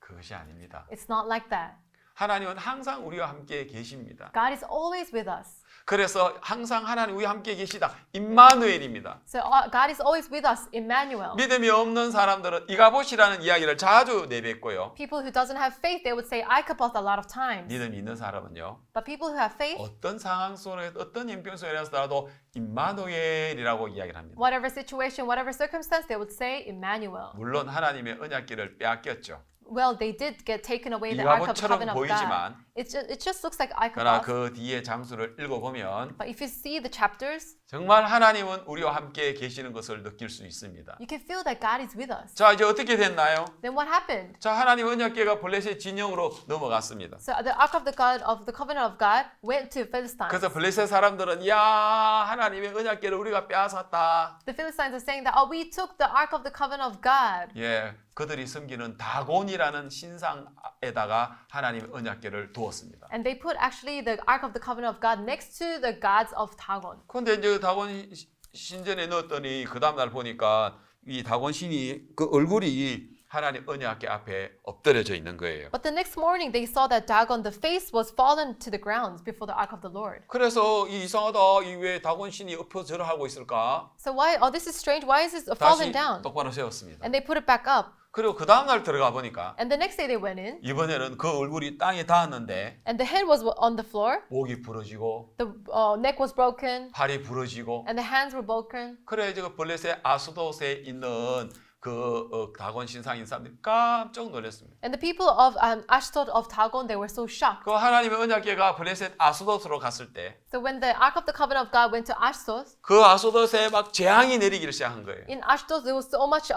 그것이 아닙니다. It's not like that. 하나님은 항상 우리와 함께 계십니다. God is always with us. 그래서 항상 하나님 우리와 함께 계시다. 임마누엘입니다. So God is always with us, Emmanuel. 믿음이 없는 사람들은 이가봇이라는 이야기를 자주 내뱉고요. People who doesn't have faith, they would say Ikaboth a lot of times. 믿음이 있는 사람은요. But people who have faith, 어떤 상황 속에 어떤 형편 속에서라도 임마누엘이라고 이야기를 합니다. whatever situation, whatever circumstance, they would say Emmanuel. 물론 하나님의 언약궤를 빼앗겼죠. Well, they did get taken away the Ark of the 이가봇처럼 Covenant of God. 보이지만 It just looks like 그러나 Ikaboth. 그 뒤에 장수를 읽어보면 But if you see the chapters, 정말 하나님은 우리와 함께 계시는 것을 느낄 수 있습니다. you can feel that God is with us. 자 이제 어떻게 됐나요? Then what happened? 자 하나님 언약궤가 블레셋 진영으로 넘어갔습니다. So the Ark of the God of the Covenant of God went to Philistines. 그래서 블레셋 사람들은 야 하나님의 언약궤를 우리가 빼앗았다. The Philistines are saying that, oh, we took the Ark of the Covenant of God. 예, 그들이 섬기는 다곤이라는 신상에다가 하나님의 언약궤를 두었습니다. And they put actually the Ark of the Covenant of God next to the gods of Dagon. 그런데 이제 다곤 신전에 넣었더니 그 다음 날 보니까 이 다곤 신이 그 얼굴이 하나님 언약궤 앞에 엎드려져 있는 거예요. But the next morning they saw that Dagon, the face was fallen to the ground before the Ark of the Lord. 그래서 이 이상하다. 이 왜 다곤 신이 엎어 절하고 있을까? So why, oh, this is strange. Why is this 다시 fallen down? 똑바로 세웠습니다. And they put it back up. 그리고 그 다음 날 들어가 보니까 And the next day they went in, 이번에는 그 얼굴이 땅에 닿았는데 and the head was on the floor, 목이 부러지고 the neck was broken, 팔이 부러지고 and the hands were broken. 그래 이제 그 블레셋 아스돗에 있는 그 다곤 신상인 사람들이 깜짝 놀랐습니다. And the people of Ashdod of Dagon, they were so shocked. 그 하나님의 언약궤가 블레셋 아스돗으로 갔을 때 그 So when the Ark of the Covenant of God went to Ashdod, 아스돗에 막 재앙이 내리기를 시작한 거예요. in Ashdod there was so much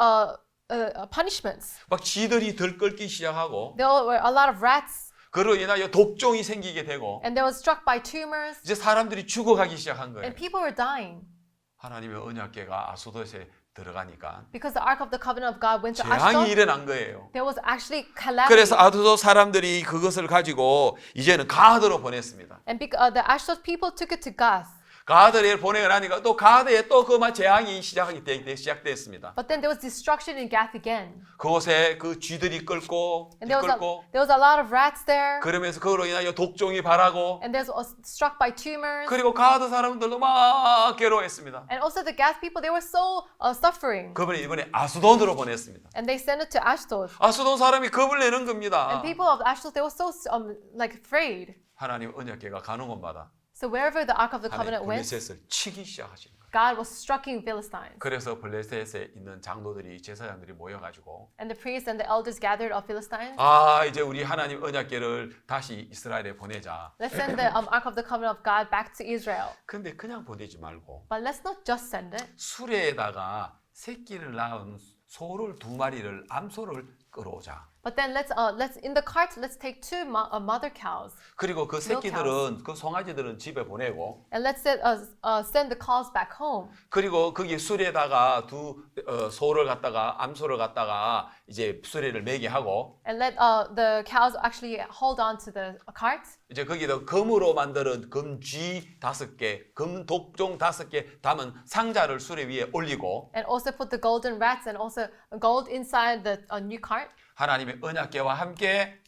punishments. 막 쥐들이 들끓기 시작하고 There were a lot of rats, 그로 인하여 독종이 생기게 되고 and they were struck by tumors, 이제 사람들이 죽어가기 시작한 거예요. and people were dying 하나님의 언약궤가 아스돗에 들어가니까 because the Ark of the Covenant of God went to 재앙이 Ashdod. 일어난 거예요. There was actually calamity. 그래서 아스돗 사람들이 그것을 가지고 이제는 가드로 보냈습니다. And the Ashdod people took it to Gath. 가드에 보내고 나니까 또 가드에 또 그만 재앙이 시작됐습니다. But then there was destruction in Gath again. 그곳에 그 쥐들이 끌고 And there 끌고 was a lot of rats there. 그러면서 그로 인하여 독종이 발하고 And was struck by tumors. 그리고 가드 사람들도 막 괴로워했습니다. And also the Gath people, they were so suffering. 그분이 이번에 아스돈으로 보냈습니다. And they sent it to Ashdod. 아스돈 사람이 겁을 내는 겁니다. And people of Ashdod, they were so like afraid. 하나님 언약궤가 가는 곳마다 So wherever the Ark of the 하나님 Covenant went, 블레셋을 치기 시작하시는 거예요. God was striking Philistines. 그래서 블레셋에 있는 장로들이 제사장들이 모여가지고 And the priests and the elders gathered of Philistines. 아 이제 우리 하나님 언약궤를 다시 이스라엘에 보내자. Let's send the Ark of the Covenant of God back to Israel. 근데 그냥 보내지 말고 But let's not just send it. 수레에다가 새끼를 낳은 소를 2마리를 암소를 끌어오자. But then let's in the cart let's take two mother cows 그리고 그 새끼들은 그 송아지들은 집에 보내고 and let's send the cows back home. 그리고 거기 수레에다가 두 소를 갖다가 암소를 갖다가 이제 수레를 매게 하고 And let the cows actually hold on to the cart. 이제 거기다 금으로 만드는 금쥐 5개, 금 독종 5개 담은 상자를 수레 위에 올리고 And also put the golden rats and also gold inside the new cart. 하나님의 언약궤와 함께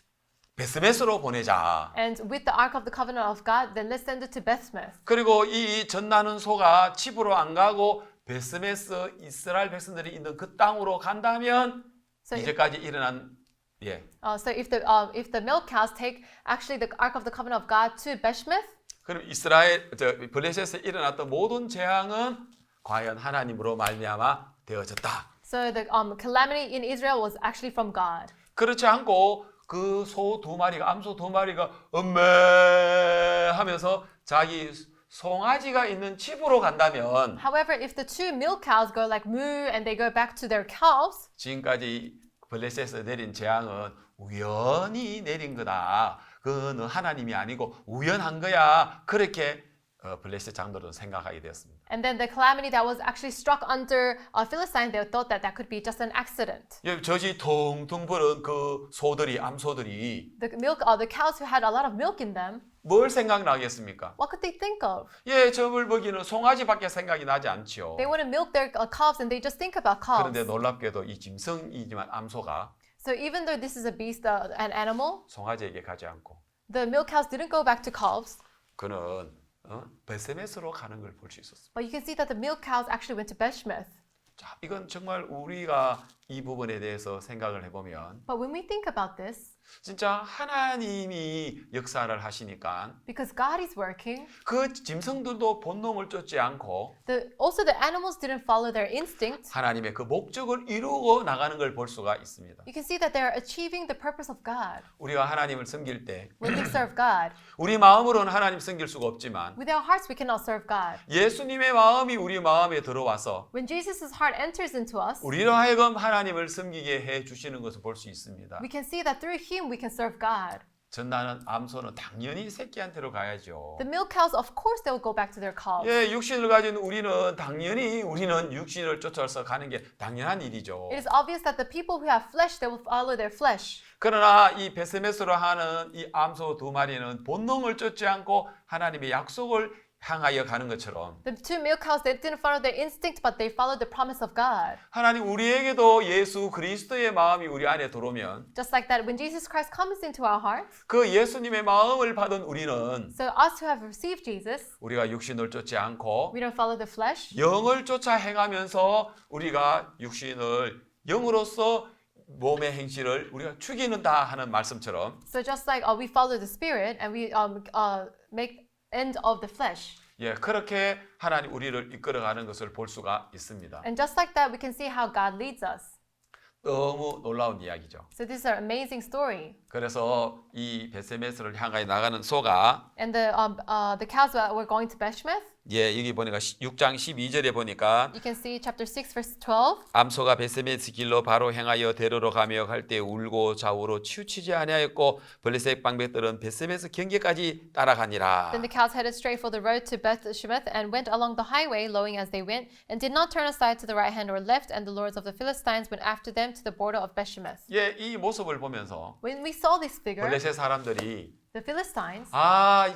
베스메스로 보내자. And with the Ark of the Covenant of God, then let's send it to Bethsmith. 그리고 이 젖나는 소가 집으로 안 가고 베스메스 이스라엘 백성들이 있는 그 땅으로 간다면 So 이제까지 일어난 so if the milk cows take actually the Ark of the Covenant of God to Bethsmith, 그럼 이스라엘 블레셋에 일어났던 모든 재앙은 과연 하나님으로 말미암아 되어졌다. so the calamity in Israel was actually from God. 그렇지 않고 그 소 2마리가 암소 2마리가 엄매 하면서 자기 송아지가 있는 집으로 간다면 However, if the two milk cows go like moo and they go back to their calves, 지금까지 블레셋에서 내린 재앙은 우연히 내린 거다. 그는 하나님이 아니고 우연한 거야. 그렇게 블레셋 장로들은 생각하게 되었습니다. and then the calamity that was actually struck under Philistine, they thought that that could be just an accident. 젖이 퉁퉁 부른 그 소들이 암소들이 The cows who had a lot of milk in them, 뭘 생각나겠습니까? what could they think of? 저물 먹이는 송아지밖에 생각이 나지 않지요. They want to milk their calves and they just think about calves. 그런데 놀랍게도 이 짐승이지만 암소가 So even though this is a beast, an animal, 송아지에게 가지 않고 the milk cows didn't go back to calves, 그는 베세메스로 가는 걸 볼 수 있었습니다. but you can see that the milk cows actually went to Bethsmith. 자, 이건 정말 우리가 이 부분에 대해서 생각을 해보면 But when we think about this, 진짜 하나님이 역사를 하시니까 because God is working, 그 짐승들도 본능을 쫓지 않고 also the animals didn't follow their instinct. 하나님의 그 목적을 이루고 나가는 걸 볼 수가 있습니다. You can see that they are achieving the purpose of God. 우리가 하나님을 섬길 때 When we serve God, 우리 마음으로는 하나님 섬길 수가 없지만 with our hearts we cannot serve God. 예수님의 마음이 우리 마음에 들어와서 When Jesus' heart enters into us, 우리로 하여금 하나님을 섬기게 해 주시는 것을 볼 수 있습니다. we can see that through Him we can serve God. 전나는 암소는 당연히 새끼한테로 가야죠. The milk cows, of course, they will go back to their calves. 육신을 가진 우리는 당연히 우리는 육신을 쫓아서 가는 게 당연한 일이죠. It is obvious that the people who have flesh, they will follow their flesh. 그러나 이 베세메스로 하는 이 암소 2마리는 본능을 쫓지 않고 하나님의 약속을 향하여 가는 것처럼 The two milk cows, they didn't follow their instinct, but they followed the promise of God. 하나님 우리에게도 예수 그리스도의 마음이 우리 안에 들어오면 Just like that, when Jesus Christ comes into our hearts, 그 예수님의 마음을 받은 우리는 so us who have received Jesus, 우리가 육신을 쫓지 않고 we don't follow the flesh. 영을 쫓아 행하면서 우리가 육신을 영으로서 몸의 행실을 우리가 죽이는다 하는 말씀처럼 So just like we follow the Spirit and we make end of the flesh. 그렇게 하나님 우리를 이끌어가는 것을 볼 수가 있습니다. And just like that, we can see how God leads us. 너무 놀라운 이야기죠. So this is an amazing story. 그래서 이 베세메스를 향하여 나가는 소가 And the cows that were going to Bethsmith, 여기 보니까 6장 12절에 보니까 you can see chapter 6 verse 12. 암소가 베세메스 길로 바로 행하여 데르러 가며 갈 때 울고 좌우로 치우치지 아니하였고 블레셋 방백들은 베세메스 경계까지 따라가니라. Then the cows headed straight for the road to Bethshemesh and went along the highway, lowing as they went, and did not turn aside to the right hand or left. And the lords of the Philistines went after them to the border of Bethshemesh. 이 모습을 보면서 When we saw this figure, 블레셋 사람들이 the Philistines,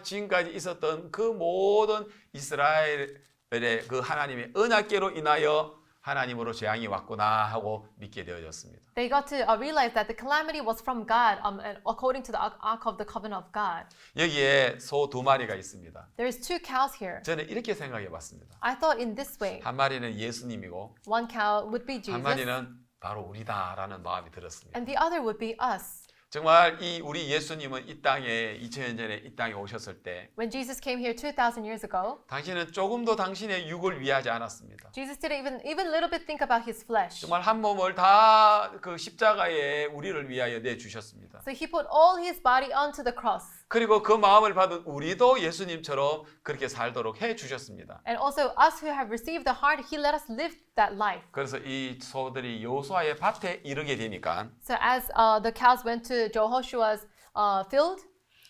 지금까지 있었던 그 모든 이스라엘의 그 하나님의 언약궤로 인하여 하나님으로 재앙이 왔구나 하고 믿게 되어졌습니다. they got to realize that the calamity was from God, and according to the Ark of the Covenant of God. 여기에 소 2마리가 있습니다. There is two cows here. 저는 이렇게 생각해 봤습니다. I thought in this way, 한 마리는 예수님이고 one cow would be 한 Jesus, 마리는 바로 우리다라는 마음이 들었습니다. and the other would be us. 정말 우리 예수님은 이 땅에 2000년 전에 이 땅에 오셨을 때 When Jesus came here 2,000 years ago, 당신은 조금도 당신의 육을 위하지 않았습니다. Jesus didn't even little bit think about his flesh. 정말 한 몸을 다 그 십자가에 우리를 위하여 내 주셨습니다. So he put all his body onto the cross. 그리고 그 마음을 받은 우리도 예수님처럼 그렇게 살도록 해 주셨습니다. And also us who have received the heart, He let us live that life. 그래서 이 소들이 여호수아의 밭에 이르게 되니까 So as the cows went to Jehoshua's field,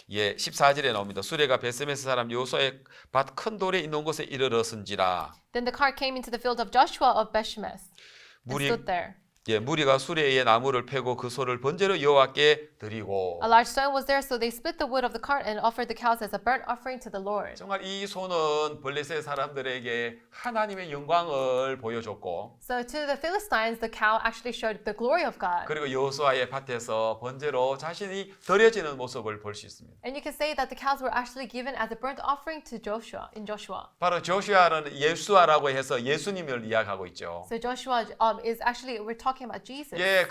예, 14절에 나옵니다. 수레가 베세메스 사람 여호수아의 밭 큰 돌에 있는 곳에 이르렀은지라. then the cart came into the field of Joshua of Bethshemesh and 무리 stood there. 예, 무리가 수레에 나무를 패고 그 소를 번제로 여호와께 드리고. A large stone was there, so they split the wood of the cart and offered the cows as a burnt offering to the Lord. 정말 이 소는 블레셋 사람들에게 하나님의 영광을 보여줬고 So to the Philistines, the cow actually showed the glory of God. 그리고 여호수아의 밭에서 번제로 자신이 드려지는 모습을 볼 수 있습니다. And you can say that the cows were actually given as a burnt offering to Joshua in Joshua. 바로 조슈아는 예수아라고 해서 예수님을 이야기하고 있죠. So Joshua is actually, we're talking about Jesus. 예,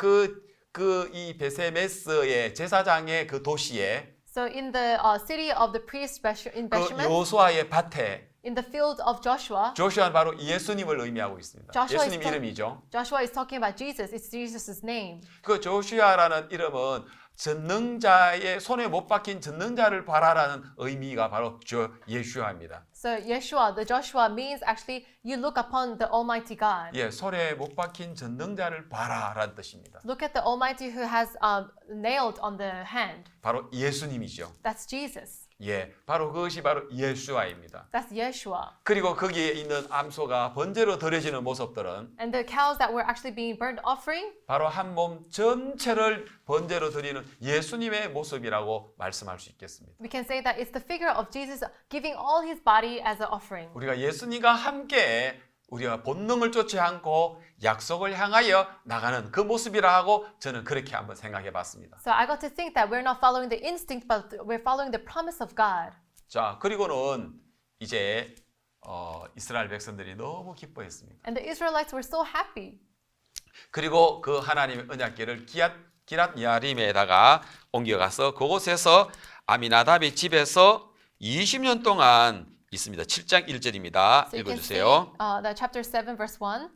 이 베세메스의 제사장의 그 도시에 So in the city of the priest in 그 Bethshemesh, 여호수아의 밭에 in the field of Joshua, 조슈아는 바로 예수님을 의미하고 있습니다. Joshua 예수님 is 이름이죠. Joshua is talking about Jesus. It's Jesus' name. 그 조슈아라는 이름은 전능자의 손에 못 박힌 전능자를 바라라는 의미가 바로 예수아입니다. So Yeshua, the Joshua means actually you look upon the Almighty God. 예, 손에 못 박힌 전능자를 바라라는 뜻입니다. Look at the Almighty who has nailed on the hand. 바로 예수님이죠. That's Jesus. 예, 바로 그것이 바로 예수아입니다. That's Yeshua. 그리고 거기에 있는 암소가 번제로 드려지는 모습들은 And the cows that were actually being burnt offering, 바로 한 몸 전체를 번제로 드리는 예수님의 모습이라고 말씀할 수 있겠습니다. we can say that it's the figure of Jesus giving all his body as an offering. 우리가 예수님과 함께 우리가 본능을 쫓지 않고 약속을 향하여 나가는 그 모습이라 하고 저는 그렇게 한번 생각해 봤습니다. So I got to think that we're not following the instinct, but we're following the promise of God. 자, 그리고는 이제 이스라엘 백성들이 너무 기뻐했습니다. And the Israelites were so happy. 그리고 그 하나님의 언약궤를 기랏 야림에다가 옮겨가서 그곳에서 아미나답의 집에서 20년 동안 있습니다. 7장 1절입니다. So you can see 읽어주세요. that chapter 7, verse 1.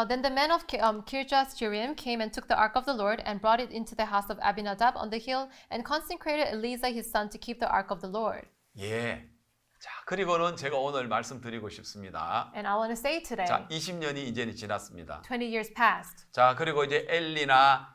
Then the men of Kirjath Jearim came and took the ark of the Lord and brought it into the house of Abinadab on the hill and consecrated Eleazar his son to keep the ark of the Lord. 예. 자, 그리고는 제가 오늘 말씀드리고 싶습니다. And I want to say today, 자, 20년이 이제는 지났습니다. 20 years passed. 자, 그리고 이제 엘리나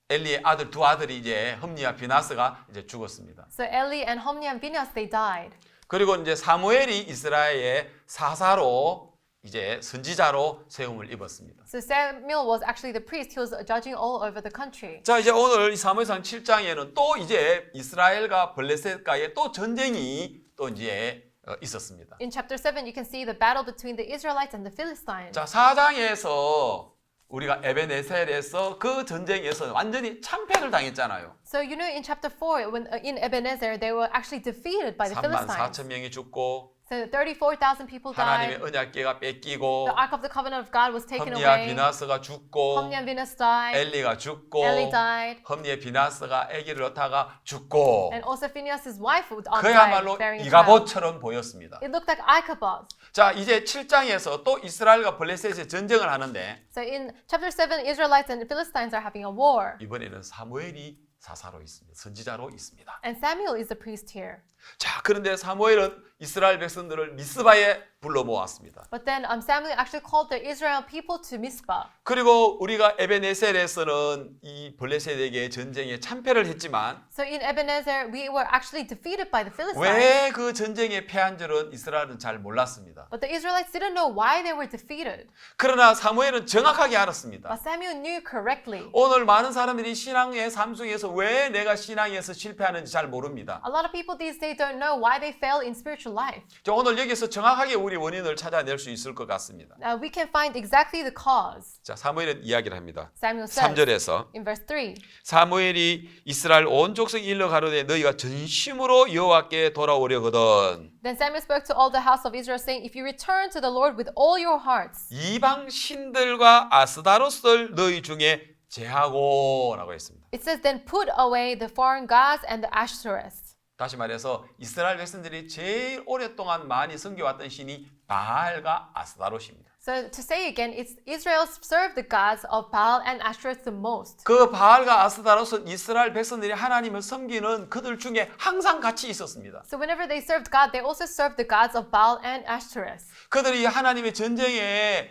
엘리의 아들 두 아들이 이제 험리와 비나스가 이제 죽었습니다. So Eli and Homni and Phinehas, they died. 그리고 이제 사무엘이 이스라엘의 사사로 이제 선지자로 세움을 입었습니다. So Samuel was actually the priest. He was judging all over the country. 자, 이제 오늘 이 사무엘상 7장에는 또 이제 이스라엘과 블레셋과의 또 전쟁이 또 이제 있었습니다. In chapter 7, you can see the battle between the Israelites and the Philistines. 자, 4장에서 우리가 에베네셀에서 그 전쟁에서 완전히 참패를 당했잖아요. So you know in chapter 4, when in Ebenezer, they were actually defeated by the 3만 Philistines. 4천 명이 죽고 So 34,000 people 하나님의 died. 언약궤가 뺏기고 The Ark of the Covenant of God was taken 험리와 away. 비나스가 죽고 Homni and Phinehas died. 엘리가 죽고 Eli died. 험리의 비나스가 아기를 낳다가 죽고 And also Phinehas' wife 그야말로 died, bearing a child. 이가봇처럼 보였습니다. It looked like Ichabod. 자, 이제 7장에서 또 이스라엘과 블레셋이 전쟁을 하는데 So in chapter 7, Israelites and Philistines are having a war. 이번에는 사무엘이 사사로 있습니다. 선지자로 있습니다. And Samuel is the priest here. 자, 그런데 사무엘은 이스라엘 백성들을 미스바에 불러 모았습니다. But then Samuel actually called the Israel people to Mizpah. 그리고 우리가 에베네셀에서는 이 블레셋에게 전쟁에 참패를 했지만 So in Ebenezer, we were actually defeated by the Philistines. 왜 그 전쟁에 패한 줄은 이스라엘은 잘 몰랐습니다. But the Israelites didn't know why they were defeated. 그러나 사무엘은 정확하게 알았습니다. But Samuel knew correctly. 오늘 많은 사람들이 신앙의 삶 속에서 왜 내가 신앙에서 실패하는지 잘 모릅니다. A lot of people these days don't know why they fail in spiritual life. 자, 오늘 여기서 정확하게 우리 원인을 찾아낼 수 있을 것 같습니다. We can find exactly the cause. 자, 사무엘은 이야기를 합니다. Samuel says 3절에서 in verse 3. 사무엘이 이스라엘 온 족속이 일러 가로되 너희가 전심으로 여호와께 돌아오려거든 Then Samuel spoke to all the house of Israel, saying, If you return to the Lord with all your hearts, 이방 신들과 아스다로스를 너희 중에 제하고라고 했습니다. it says, then put away the foreign gods and the Ashtoreths. 다시 말해서 이스라엘 백성들이 제일 오랫동안 많이 섬겨왔던 신이 바알과 아스다롯입니다. So to say again, it's Israel served the gods of Baal and Ashtoreth the most. 그 바알과 아스타롯은 이스라엘 백성들이 하나님을 섬기는 그들 중에 항상 같이 있었습니다. So whenever they served God, they also served the gods of Baal and Ashtoreth. 그들이 하나님의 전쟁에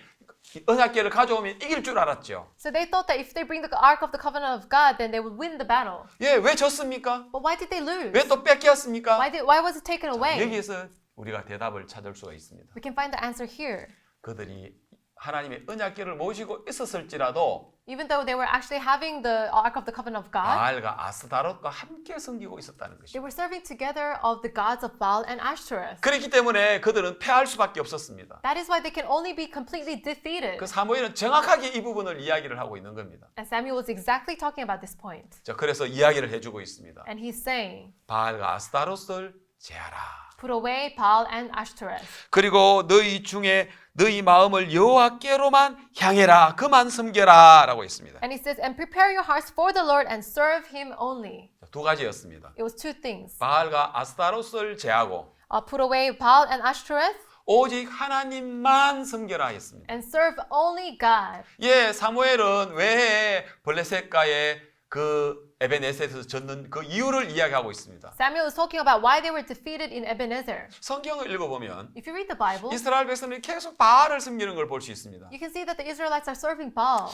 언약궤를 가져오면 이길 줄 알았죠. So they thought that if they bring the Ark of the Covenant of God, then they would win the battle. 예, 왜 졌습니까? But why did they lose? 왜 또 뺏겼습니까? Why was it taken away? 여기에서 우리가 대답을 찾을 수가 있습니다. We can find the answer here. 그들이 하나님의 언약궤를 모시고 있었을지라도 Even though they were actually having the Ark of the Covenant of God, 바알과 아스타롯과 함께 섬기고 있었다는 they 것입니다. were serving together of the gods of Baal and Ashtoreth. 그렇기 때문에 그들은 패할 수밖에 없었습니다. That is why they can only be completely defeated. 그 사무엘은 정확하게 이 부분을 이야기를 하고 있는 겁니다. And Samuel was exactly talking about this point. 자, 그래서 이야기를 해주고 있습니다. And he's saying, 바알과 아스타롯을 제하라. put away Baal and Ashtoreth. 그리고 너희 중에 너희 마음을 여호와께로만 향해라. 그만 섬겨라. 라고 했습니다. And he says, and prepare your hearts for the Lord and serve him only. 두 가지였습니다. It was two things. 바알과 아스타롯을 제하고 Put away Baal and Ashtoreth 오직 하나님만 섬겨라 했습니다. and serve only God. 예, 사무엘은 왜 블레셋과의 그 에베네셋에서 졌는 그 이유를 이야기하고 있습니다. Samuel is talking about why they were defeated in Ebenezer. 성경을 읽어보면 If you read the Bible, 이스라엘 백성들이 계속 바알을 섬기는 걸 볼 수 있습니다. you can see that the Israelites are serving Baal.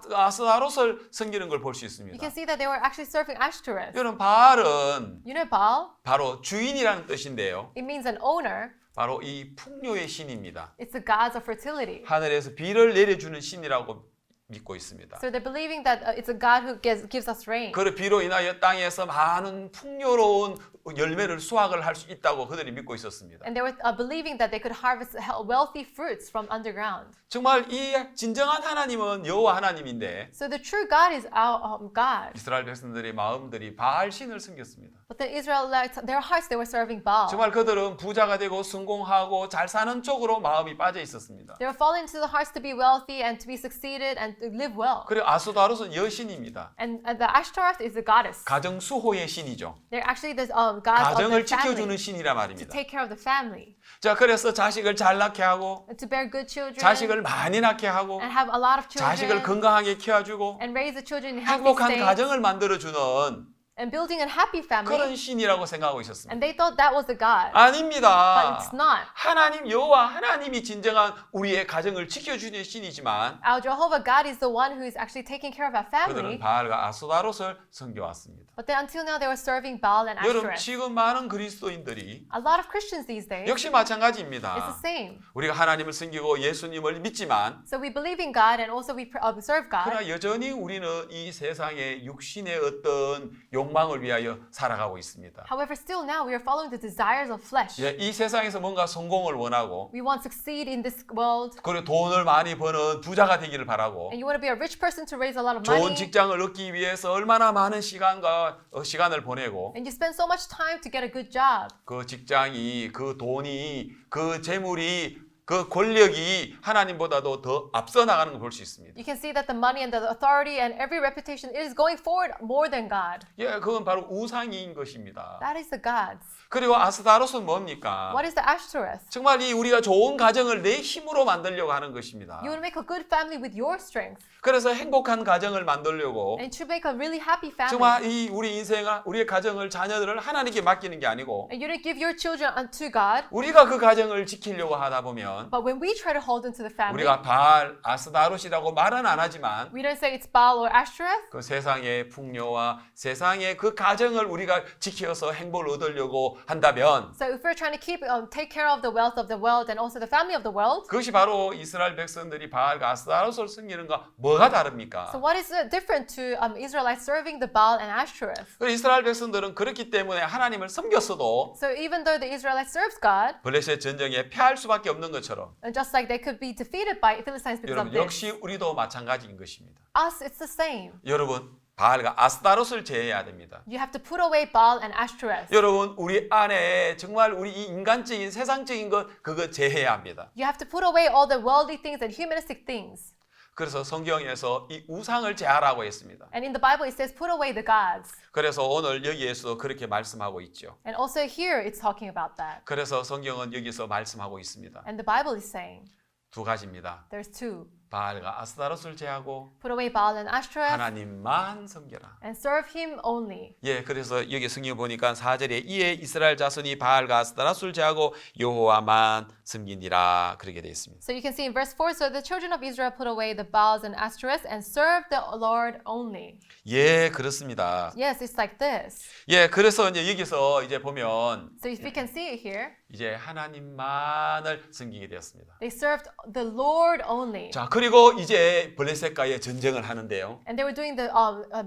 아스타롯을 섬기는 걸 볼 수 You 있습니다. can see that they were actually serving Ashtoreth. 여러분 바알은 You know Baal? 바로 주인이라는 뜻인데요. It means an owner. 바로 이 풍요의 신입니다. It's the gods of fertility. 하늘에서 비를 내려주는 신이라고 믿고 있습니다. So they're believing that it's a God who gives us rain. 그 비로 인하여 땅에서 많은 풍요로운 열매를 수확을 할 수 있다고 그들이 믿고 있었습니다. And they were believing that they could harvest wealthy fruits from underground. 정말 이 진정한 하나님은 여호와 하나님인데 So the true God is our God. 이스라엘 백성들의 마음들이 바알 신을 섬겼습니다. But the Israelites, their hearts, they were serving Baal. 정말 그들은 부자가 되고 성공하고 잘 사는 쪽으로 마음이 빠져 있었습니다. They were falling into the hearts to be wealthy and to be succeeded and to live well. 그리고 아스타롯은 여신입니다. And the Ashtoreth is the goddess. 가정 수호의 신이죠. They're actually the gods of 가정을 the 지켜주는 family. 신이란 To 말입니다. take care of the family. 자, 그래서 자식을 잘 낳게 하고 And to bear good children. 자식을 많이 낳게 하고 And have a lot of 자식을 children. 건강하게 키워주고 And raise the children in healthy 행복한 states. 가정을 만들어주는 And building a happy family. 그런 신이라고 생각하고 있었습니다. And they thought that was the God. But 아닙니다. it's not. 하나님 여호와 하나님이 진정한 우리의 가정을 지켜주는 신이지만 Our Jehovah God is the one who is actually taking care of our 그들은 family. 바알과 아스타롯을 섬겨왔습니다. But then until now they were serving Baal and 여러분 Ashtoreth. 지금 많은 그리스도인들이 A lot of Christians these days, 역시 it's 마찬가지입니다. the same. 우리가 하나님을 섬기고 예수님을 믿지만 So we believe in God and also we serve God. 그러나 여전히 우리는 이 세상의 육신의 어떤 욕망을 위하여 살아가고 있습니다. However, still now we are following the desires of flesh. 예, 이 세상에서 뭔가 성공을 원하고 We want to succeed in this world. 그리고 돈을 많이 버는 부자가 되기를 바라고 And you want to be a rich person to raise a lot of 좋은 money. 직장을 얻기 위해서 얼마나 많은 시간을 보내고 And you spend so much time to get a good job. 그 직장이 그 돈이 그 재물이 그 권력이 하나님보다도 더 앞서 나가는 걸 볼 수 있습니다. You can see that the money and the authority and every reputation is going forward more than God. 예, 그건 바로 우상인 것입니다. That is the gods. 그리고 아스타롯은 뭡니까? What is the Ashtoreth? 정말 이 우리가 좋은 가정을 내 힘으로 만들려고 하는 것입니다. You want to make a good family with your strength. 그래서 행복한 가정을 만들려고 And to make a really happy family. 정말 이 우리 인생을 우리의 가정을 자녀들을 하나님께 맡기는 게 아니고 And you don't give your children unto God. 우리가 그 가정을 지키려고 하다 보면 But when we try to hold into the family, 우리가 바알, 아스타롯이라고 말은 안 하지만 we don't say it's Baal or Ashtoreth. 그 세상의 풍요와 세상의 그 가정을 우리가 지켜서 행복을 얻으려고 한다면 So if we're trying to take care of the wealth of the world and also the family of the world, 그것이 바로 이스라엘 백성들이 바알과 아스타롯을 섬기는 거 뭐가 다릅니까? so what is different to Israelites serving the Baal and Ashtoreth? 그 이스라엘 백성들은 그렇기 때문에 하나님을 섬겼어도 So even though the Israelites served God, 블레셋 전쟁에 패할 수밖에 없는 것처럼 and just like they could be defeated by Philistines because of 여러분 this, 역시 우리도 마찬가지인 것입니다. us it's the same. 여러분 바알과 아스타롯을 제해야 됩니다. You have to put away Baal and Ashtoreth. 여러분 우리 안에 정말 우리 이 인간적인 세상적인 것 그거 제해야 합니다. You have to put away all the worldly things and humanistic things. 그래서 성경에서 이 우상을 제하라고 했습니다. And in the Bible it says put away the gods. 그래서 오늘 여기에서 그렇게 말씀하고 있죠. And also here it's talking about that. 그래서 성경은 여기서 말씀하고 있습니다. And the Bible is saying, 두 가지입니다. There's two. 바알과 아스타롯을 제하고 Put away Baal and Ashtoreth 하나님만 섬겨라. and serve him only. 예, 그래서 여기 성경 보니까 4절에 이에 이스라엘 자손이 바알과 아스타롯을 제하고 여호와만 섬기니라 그렇게 되어 있습니다. So you can see in verse 4, so the children of Israel put away the Baals and Ashtoreths and serve the Lord only. 예, 그렇습니다. Yes, it's like this. 예, 그래서 이제 여기서 이제 보면 So if we can see it here, 이제 하나님만을 섬기게 되었습니다. they served the Lord only. 자, 그리고 이제 블레셋과의 전쟁을 하는데요. And they were doing the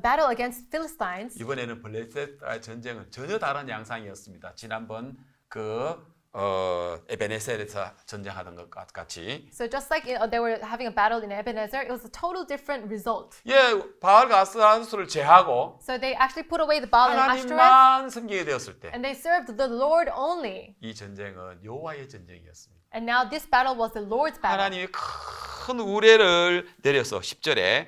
battle against Philistines. 이번에는 블레셋과의 전쟁은 전혀 다른 양상이었습니다. 지난번 에베네셀에서 전쟁하던 것 같이. So just like they were having a battle in Ebenezer, it was a total different result. 예, 바알과 아스타롯을 제하고 So they actually put away the Baal and Ashtoreth 하나님만 섬기게 되었을 때, and they served the Lord only. 이 전쟁은 여호와의 전쟁이었습니다. And now this battle was the Lord's battle. 하나님이 큰 우레를 내려서 10절에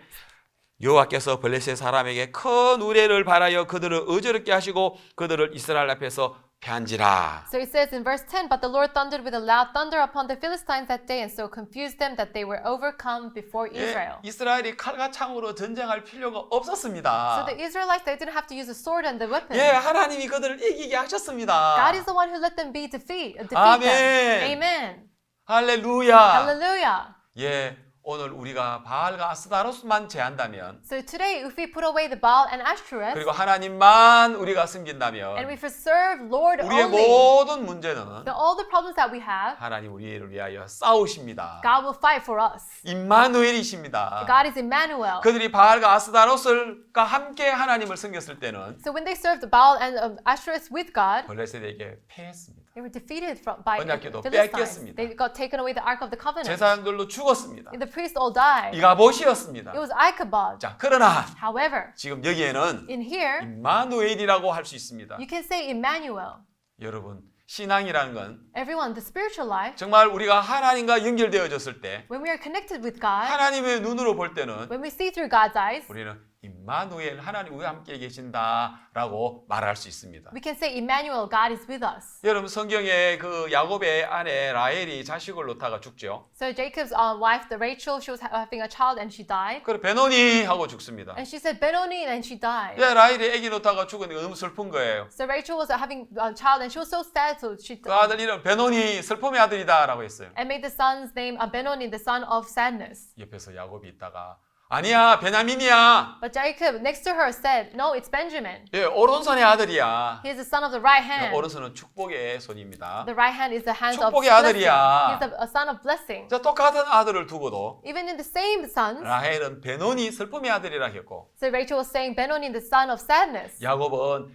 여호와께서 블레셋 사람에게 큰 우레를 바라여 그들을 어지럽게 하시고 그들을 이스라엘 앞에서 편지라. So it says in verse 10, but the Lord thundered with a loud thunder upon the Philistines that day and so confused them that they were overcome before Israel. 예, 이스라엘이 칼과 창으로 전쟁할 필요가 So 없었습니다. the Israelites, they didn't have to use a sword and the weapon. 예, 하나님이 그들을 이기게 하셨습니다. God is the one who let them be defeat 아멘. them. Amen. 할렐루야. Hallelujah. 예, 오늘 우리가 바알과 아스타롯만 제한다면 So today, if we put away the Baal and Ashtoreth 그리고 하나님만 우리가 섬긴다면 and we serve Lord 우리의 only, 모든 문제는 all the problems that we have, 하나님 우리를 위하여 싸우십니다. God will fight for us. 임마누엘이십니다. God is Emmanuel. 그들이 바알과 아스타롯과 함께 하나님을 섬겼을 때는 So when they served the Baal and Ashtoreth with God, 블레셋에게 패했습니다. they were defeated by 언약궤도 Philistines. 뺏겼습니다. They got taken away the Ark of the Covenant. 제사장들로 죽었습니다. The priests all died. 이가봇이었습니다. It was Ichabod. 자, 그러나 However, 지금 여기에는 in here, 임마누엘이라고 할 수 있습니다. you can say Emmanuel. 여러분, 신앙이라는 건 Everyone, the spiritual life, 정말 우리가 하나님과 연결되어졌을 때 when we are connected with God, 하나님의 눈으로 볼 때는 when we see through God's eyes, 우리는 임마누엘 하나님 우리와 함께 계신다라고 말할 수 있습니다. we can say Emmanuel, God is with us. 여러분 성경에 그 야곱의 아내 라헬이 자식을 놓다가 죽죠. So Jacob's wife, the Rachel, she was having a child and she died. 그리고 베노니 하고 죽습니다. And she said Benoni and she died. 예, 라헬이 아기 놓다가 죽으니까 너무 슬픈 거예요. So Rachel was having a child and she was so sad, so she 그 아들 이름 베노니 슬픔의 아들이다라고 했어요. and made the son's name Benoni, the son of sadness. 옆에서 야곱이 있다가 아니야 베냐민이야. But Jacob next to her said, no, it's Benjamin. 예, 오른손의 아들이야. He is the son of the right hand. 오른손은 축복의 손입니다. The right hand is the hand of 축복의 blessing. 아들이야. He's a son of blessing. 자, 똑같은 아들을 두고도 Even in the same sons, 라헬은 베노니 슬픔의 아들이라 했고 so Rachel was saying Benoni, the son of sadness. 야곱은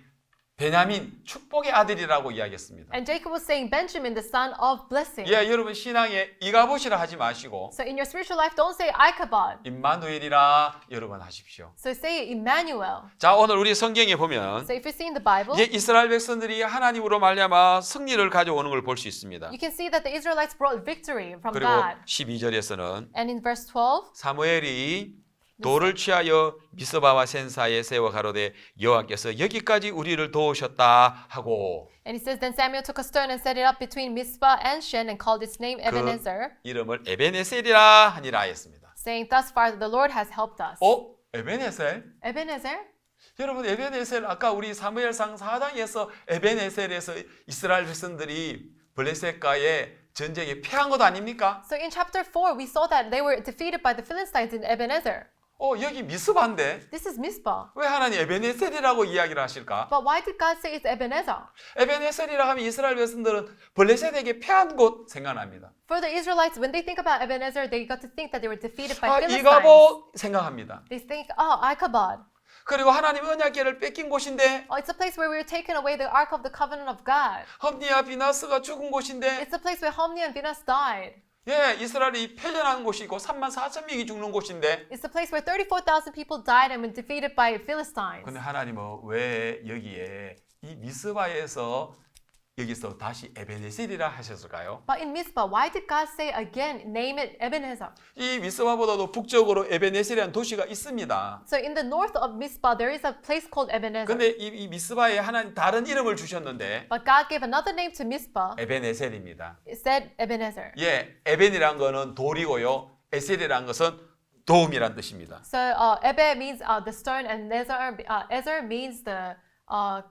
베냐민 축복의 아들이라고 이야기했습니다. And Jacob was saying Benjamin, the son of blessing. 예, 여러분 신앙에 이가봇이라 하지 마시고 So in your spiritual life, don't say Ichabod. 임마누엘이라 여러분 하십시오. So say Emmanuel. 자, 오늘 우리 성경에 보면 So if you see in the Bible, 이제 이스라엘 백성들이 하나님으로 말미암아 승리를 가져오는 걸 볼 수 있습니다. you can see that the Israelites brought victory from 그리고 God. 12절에서는 And in verse 12, 사무엘이 돌을 취하여 미스바와 센사에 세워 가로되 여호와께서 여기까지 우리를 도우셨다 하고 and it says, then Samuel took a stone and set it up between Mizpah and Shen and called its name Ebenezer, 이름을 에베네셀이라 하니라 했습니다. saying, thus far the Lord has helped us. 에베네셀? Ebenezer? 여러분 에베네셀 아까 우리 사무엘상 4장에서 에베네셀에서 이스라엘 백성들이 블레셋과의 전쟁에 패한 것 아닙니까? So in chapter 4, we saw that they were defeated by the Philistines in Ebenezer. 여기 미스바인데 This is Mizpah. 왜 하나님 에베네셀이라고 이야기를 하실까? But why did God say it's Ebenezer? 에베네셀이라 하면 이스라엘 백성들은 블레셋에게 패한 곳 생각납니다. For the Israelites, when they think about Ebenezer, they got to think that they were defeated by Philistines. 이가봇 생각합니다. They think, oh, Ichabod. 그리고 하나님 언약궤를 뺏긴 곳인데 Oh, it's a place where we were taken away the Ark of the Covenant of God. 험니와 비나스가 죽은 곳인데 It's a place where Homni and Binas died. 예, 이스라엘이 패전하는 곳이고 34,000명이 죽는 곳인데 It's the place where 34,000 people died and were defeated by Philistines. 근데 하나님은 왜 여기에 이 미스바에서 여기서 다시 에베네셀이라 하셨을까요? But in Mizpah, why did God say again, name it Ebenezer? 이 미스바보다도 북쪽으로 에베네셀이라는 도시가 있습니다. So in the north of Mizpah, there is a place called Ebenezer. 근데 이 미스바에 하나님 다른 이름을 주셨는데 But God gave another name to Mizpah. 에베네셀입니다. It said Ebenezer. 예, 에벤이란 거는 돌이고요. 에셀이란 것은 도움이란 뜻입니다. So Ebe means the stone, and Ezer means the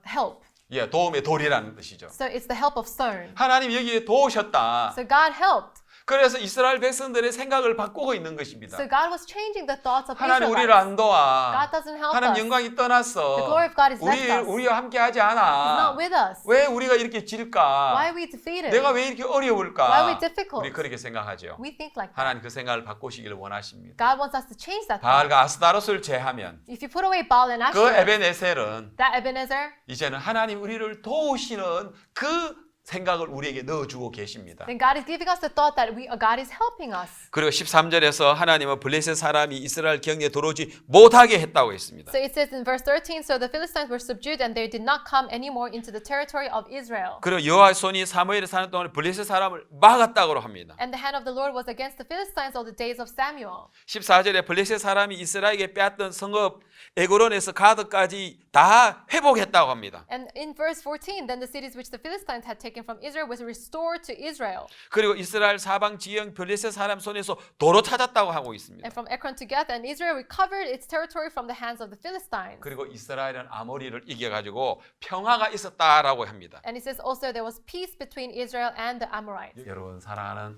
help. 예, 도움의 돌이라는 뜻이죠. So it's the help of stone. 하나님 여기에 도우셨다. So God helped. 그래서 이스라엘 백성들의 생각을 바꾸고 있는 것입니다. So God was changing the thoughts of 하나님 우리를 Israelites. 안 도와. God doesn't help 하나님 us. 영광이 떠났어. The glory of God is left us. 우리와 함께하지 He's 않아. not with us. 왜 우리가 이렇게 Why 질까? are we defeated? 내가 왜 이렇게 Why are 어려울까? we difficult? 우리 그렇게 생각하죠. We think like that. 하나님 그 생각을 바꾸시기를 원하십니다. God wants us to change that thought. 바알과 아스타롯을 제하면 If you put away Baal and 그 Asherah, 에베네셀은 that Ebenezer, 이제는 하나님 우리를 도우시는 그 생각을 우리에게 넣어주고 계십니다. then God is giving us the thought that God is helping us. 그리고 13절에서 하나님은 블레셋 사람이 이스라엘 경내에 들어오지 못하게 했다고 했습니다. So it says in verse 13, so the Philistines were subdued and they did not come anymore into the territory of Israel. 그리고 여호와의 손이 사무엘에 사는 동안 블레셋 사람을 막았다고 합니다. And the hand of the Lord was against the Philistines all the days of Samuel. 14절에 블레셋 사람이 이스라엘에게 빼앗던 성읍 에고론에서 가드까지 다 회복했다고 합니다. And in verse 14, then the cities which the Philistines had taken from Israel was restored to Israel. 그리고 이스라엘 사방 지형 블레셋 사람 손에서 도로 찾았다고 하고 있습니다. And from Ekron to Gath, and Israel recovered its territory from the hands of the Philistines. 그리고 이스라엘은 아모리를 이겨가지고 평화가 있었다라고 합니다. And it says also there was peace between Israel and the Amorites. 여러분 사랑하는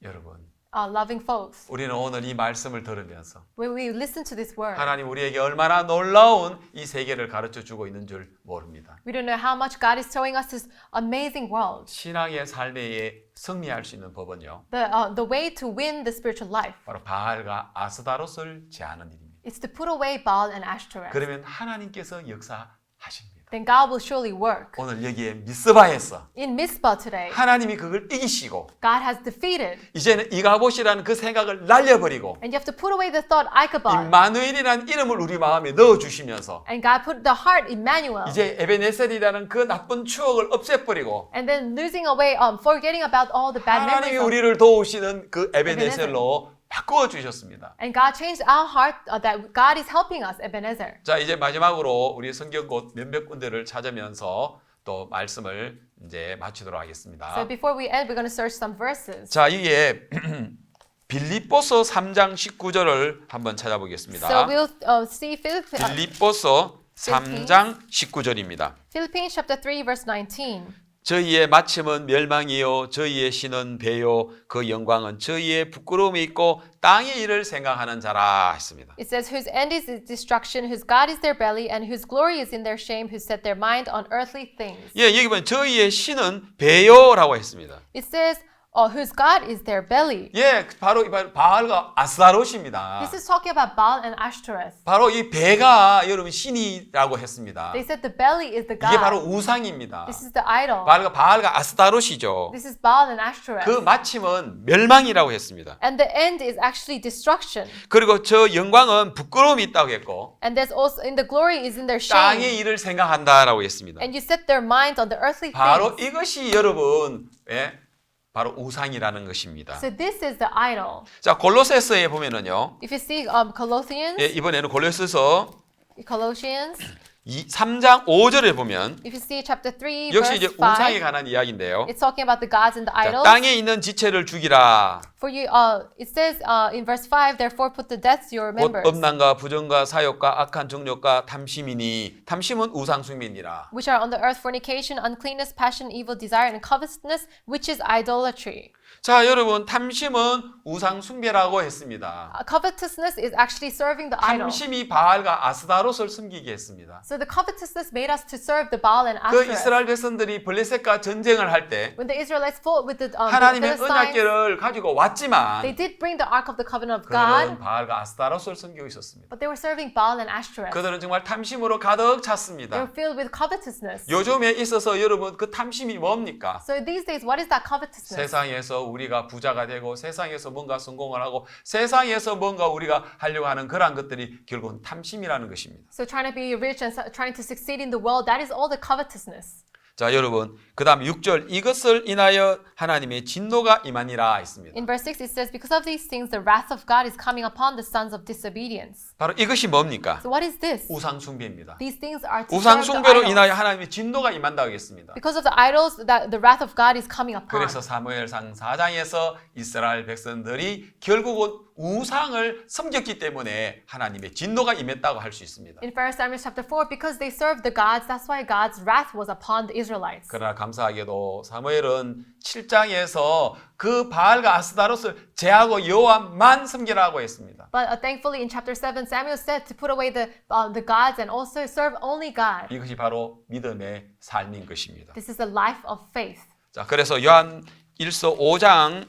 여러분, Loving folks, 우리는 오늘 이 말씀을 들으면서 when we listen to this word, 하나님 우리에게 얼마나 놀라운 이 세계를 가르쳐 주고 있는 줄 모릅니다. we don't know how much God is showing us this amazing world. 신앙의 삶에 승리할 수 있는 법은요, The way to win the spiritual life 바로 바알과 아스다롯을 제하는 일입니다. is to put away Baal and Ashtoreth. 그러면 하나님께서 역사하십니다. Then God will surely work. 오늘 여기에 미스바에서 In Mizpah today, 하나님이 그걸 이기시고 God has defeated. 이제는 이가봇이라는 그 생각을 날려버리고 And you have to put away the thought Ichabod. 임마누엘이라는 이름을 우리 마음에 넣어주시면서 And God put the heart Emmanuel. 이제 에베네셀이라는 그 나쁜 추억을 없애버리고 And then losing away, forgetting about all the bad 하나님이 memories. of- 우리를 도우시는 그 에베네셀로 바꾸어 주셨습니다. And God changed our heart that God is helping us, Ebenezer. 자, 이제 마지막으로 우리 성경곳 몇몇 군데를 찾으면서 또 말씀을 이제 마치도록 하겠습니다. So before we end, we're going to search some verses. 자, 이게 빌립보서 3장 19절을 한번 찾아보겠습니다. So we'll see 빌립보서 3장 19절입니다. Philippines chapter 3, verse 19. 저희의 마침은 멸망이요 저희의 신은 배요 그 영광은 저희의 부끄러움이 있고 땅의 일을 생각하는 자라 했습니다. It says, whose end is destruction, whose God is their belly, and whose glory is in their shame, who set their mind on earthly things. 예, 여기 보면 저희의 신은 배요라고 했습니다. It says, whose God is their belly. 예, 바로 바알과 아스타롯입니다. This is talking about Baal and Ashtoreth. 바로 이 배가 여러분 신이라고 했습니다. They said the belly is the 이게 바로 God. 우상입니다. This is the idol. 바알과 아스타롯이죠. This is Baal and Ashtoreth. 그 마침은 멸망이라고 했습니다. And the end is actually destruction. 그리고 저 영광은 부끄러움이 있다고 했고 And there's also, in the glory is in their 땅의 shame. 일을 생각한다라고 했습니다. And you set their mind on the earthly 바로 things. 이것이 여러분 바로 우상이라는 것입니다. So this is the idol. 자, 골로새서에 보면은요. If you see Colossians, 예, 이번에는 골로새서 Colossians, 3장 5절에 보면 if you see chapter 3, 역시 verse 이제 우상에 5, 관한 이야기인데요. it's talking about the gods and the 자, idols. 땅에 있는 지체를 죽이라. For you, it says in verse 5, therefore put to death your 곧 members, 음란과 부정과 사욕과 악한 정욕과 탐심이니 탐심은 우상 숭배니라. which are on the earth, fornication, uncleanness, passion, evil desire, and covetousness, which is idolatry. 자, 여러분 탐심은 우상 숭배라고 했습니다. Covetousness is actually serving the idol. 탐심이 바알과 아스다롯을 섬기게 했습니다. So the covetousness made us to serve the Baal and 그 Ashtoreth. 이스라엘 백성들이 블레셋과 전쟁을 할 때 When the Israelites fought with the 하나님의 Philistines, 언약궤를 가지고 왔지만 they did bring the Ark of the Covenant of 그들은 God, 바알과 아스타롯을 섬기고 있었습니다. but they were serving Baal and Ashtoreth. 그들은 정말 탐심으로 가득 They 찼습니다. were filled with covetousness. 요즘에 있어서 여러분 그 탐심이 뭡니까? So these days, what is that covetousness? 세상에서 우리가 부자가 되고 세상에서 뭔가 성공을 하고 세상에서 뭔가 우리가 하려고 하는 그러한 것들이 결국은 탐심이라는 것입니다. So trying to be rich and trying to succeed in the world, that is all the covetousness. 자, 여러분, 그 다음 6절, 이것을 인하여 하나님의 진노가 임하니라 했습니다. In verse 6 it says, because of these things the wrath of God is coming upon the sons of disobedience. 바로 이것이 뭡니까? So what is this? 우상 숭배입니다. These things are to 우상 serve the 숭배로 idols. 인하여 하나님의 진노가 임한다고 했습니다. Because of the idols, that the wrath of God is coming upon. 그래서 사무엘상 4장에서 이스라엘 백성들이 결국은 우상을 섬겼기 때문에 하나님의 진노가 임했다고 할 수 있습니다. In 1 Samuel chapter 4, because they served the gods, that's why God's wrath was upon the Israelites. 그러나 감사하게도 사무엘은 7장에서 그 바알과 아스다롯을 제하고 여호와만 섬기라고 했습니다. But thankfully in chapter 7, Samuel said to put away the gods and also serve only God. 이것이 바로 믿음의 삶인 것입니다. This is a life of faith. 자, 그래서 요한 1서 5장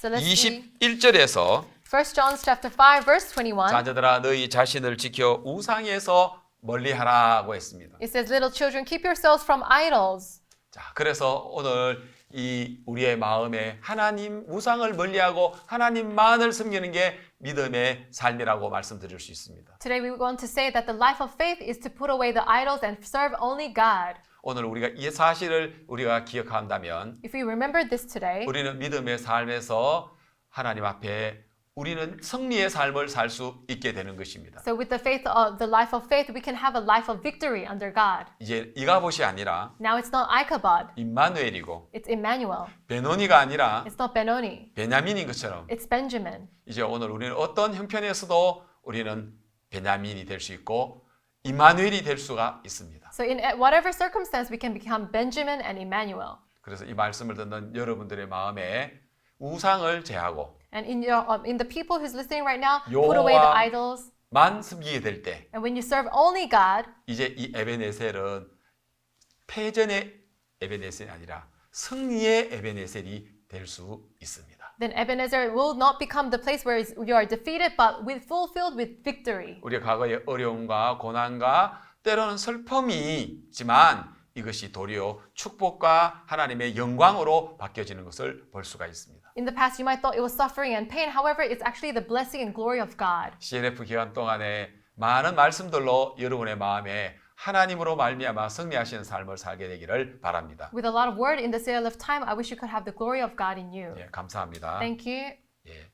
So let's see 21절에서 1 John chapter 5 verse 21. 자녀들아 너희 자신을 지켜 우상에서 멀리하라고 했습니다. It says, little children, keep yourselves from idols. 자, 그래서 오늘 이 우리의 마음에 하나님 우상을 멀리하고 하나님만을 섬기는 게 믿음의 삶이라고 말씀드릴 수 있습니다. Today we want to say that the life of faith is to put away the idols and serve only God. 오늘 우리가 이 사실을 우리가 기억한다면 If we remember this today, 우리는 믿음의 삶에서 하나님 앞에 우리는 승리의 삶을 살 수 있게 되는 것입니다. so with the faith of the life of faith, we can have a life of victory under God. 이제 이가봇이 아니라 Now it's not Ichabod, 임마누엘이고 it's Emmanuel. 베노니가 아니라 It's not Benoni, 베냐민인 것처럼 it's Benjamin. 이제 오늘 우리는 어떤 형편에서도 우리는 베냐민이 될 수 있고 임마누엘이 될 수가 있습니다. So in whatever circumstance, we can become Benjamin and Emmanuel. 그래서 이 말씀을 듣는 여러분들의 마음에 우상을 제하고 And in the people who's listening right now, put away the idols. 만 섬기게 될 때 And when you serve only God, 이제 이 에베네셀은 패전의 에베네셀이 아니라 승리의 에베네셀이 될 수 있습니다. then Ebenezer will not become the place where you are defeated, but fulfilled with victory. 우리가 과거의 어려움과 고난과 때로는 슬픔이 있지만 이것이 도리어 축복과 하나님의 영광으로 바뀌어지는 것을 볼 수가 있습니다. In the past, you might thought it was suffering and pain. However, it's actually the blessing and glory of God. CNF 기간 동안에 많은 말씀들로 여러분의 마음에 하나님으로 말미암아 승리하시는 삶을 살게 되기를 바랍니다. With a lot of word in the sale of time, I wish you could have the glory of God in you. 예, 감사합니다. Thank you. 예,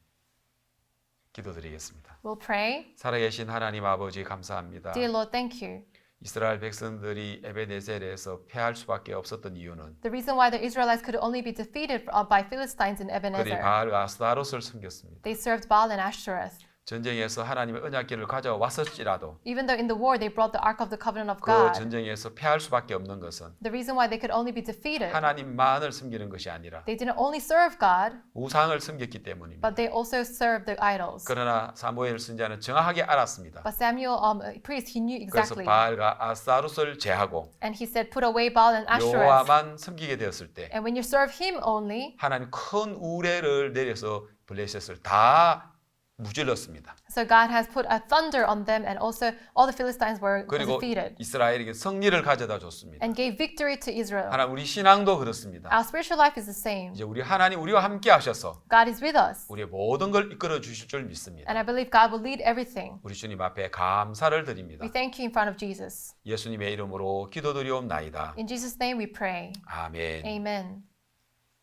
기도드리겠습니다. We'll pray. 살아계신 하나님 아버지 감사합니다. Dear Lord, thank you. 이스라엘 백성들이 에베네셀에서 패할 수밖에 없었던 이유는 The reason why the Israelites could only be defeated by Philistines in 그들이 Ebenezer, 바알과 아스타롯을 섬겼습니다. they served Baal and Ashtoreth. 전쟁에서 하나님의 언약궤를 가져왔을지라도 Even though in the war they brought the Ark of the Covenant of 그 God, 전쟁에서 패할 수밖에 없는 것은 the reason why they could only be defeated, 하나님만을 섬기는 것이 아니라 they didn't only serve God, 우상을 섬겼기 때문입니다. but they also served the idols. 그러나 사무엘 선지자는 정확하게 알았습니다. But Samuel, priest, he knew 그래서 exactly. 바알과 아스타롯을 제하고 And he said, put away Baal and Ashtoreth. 여호와만 섬기게 되었을 때 And when you serve him only, 하나님 큰 우레를 내려서 블레셋을 다 무질렀습니다. so God has put a thunder on them, and also all the Philistines were 그리고 defeated 이스라엘에게 승리를 가져다 줬습니다. and gave victory to Israel. 하나님 우리 신앙도 그렇습니다. Our spiritual life is the same. 이제 우리 하나님 우리와 함께 하셔서 God is with us, 우리의 모든 걸 이끌어 주실 줄 믿습니다. and I believe God will lead everything. 우리 주님 앞에 감사를 드립니다. We thank you in front of Jesus. 예수님의 이름으로 기도드리옵나이다. In Jesus' name we pray. 아멘. Amen.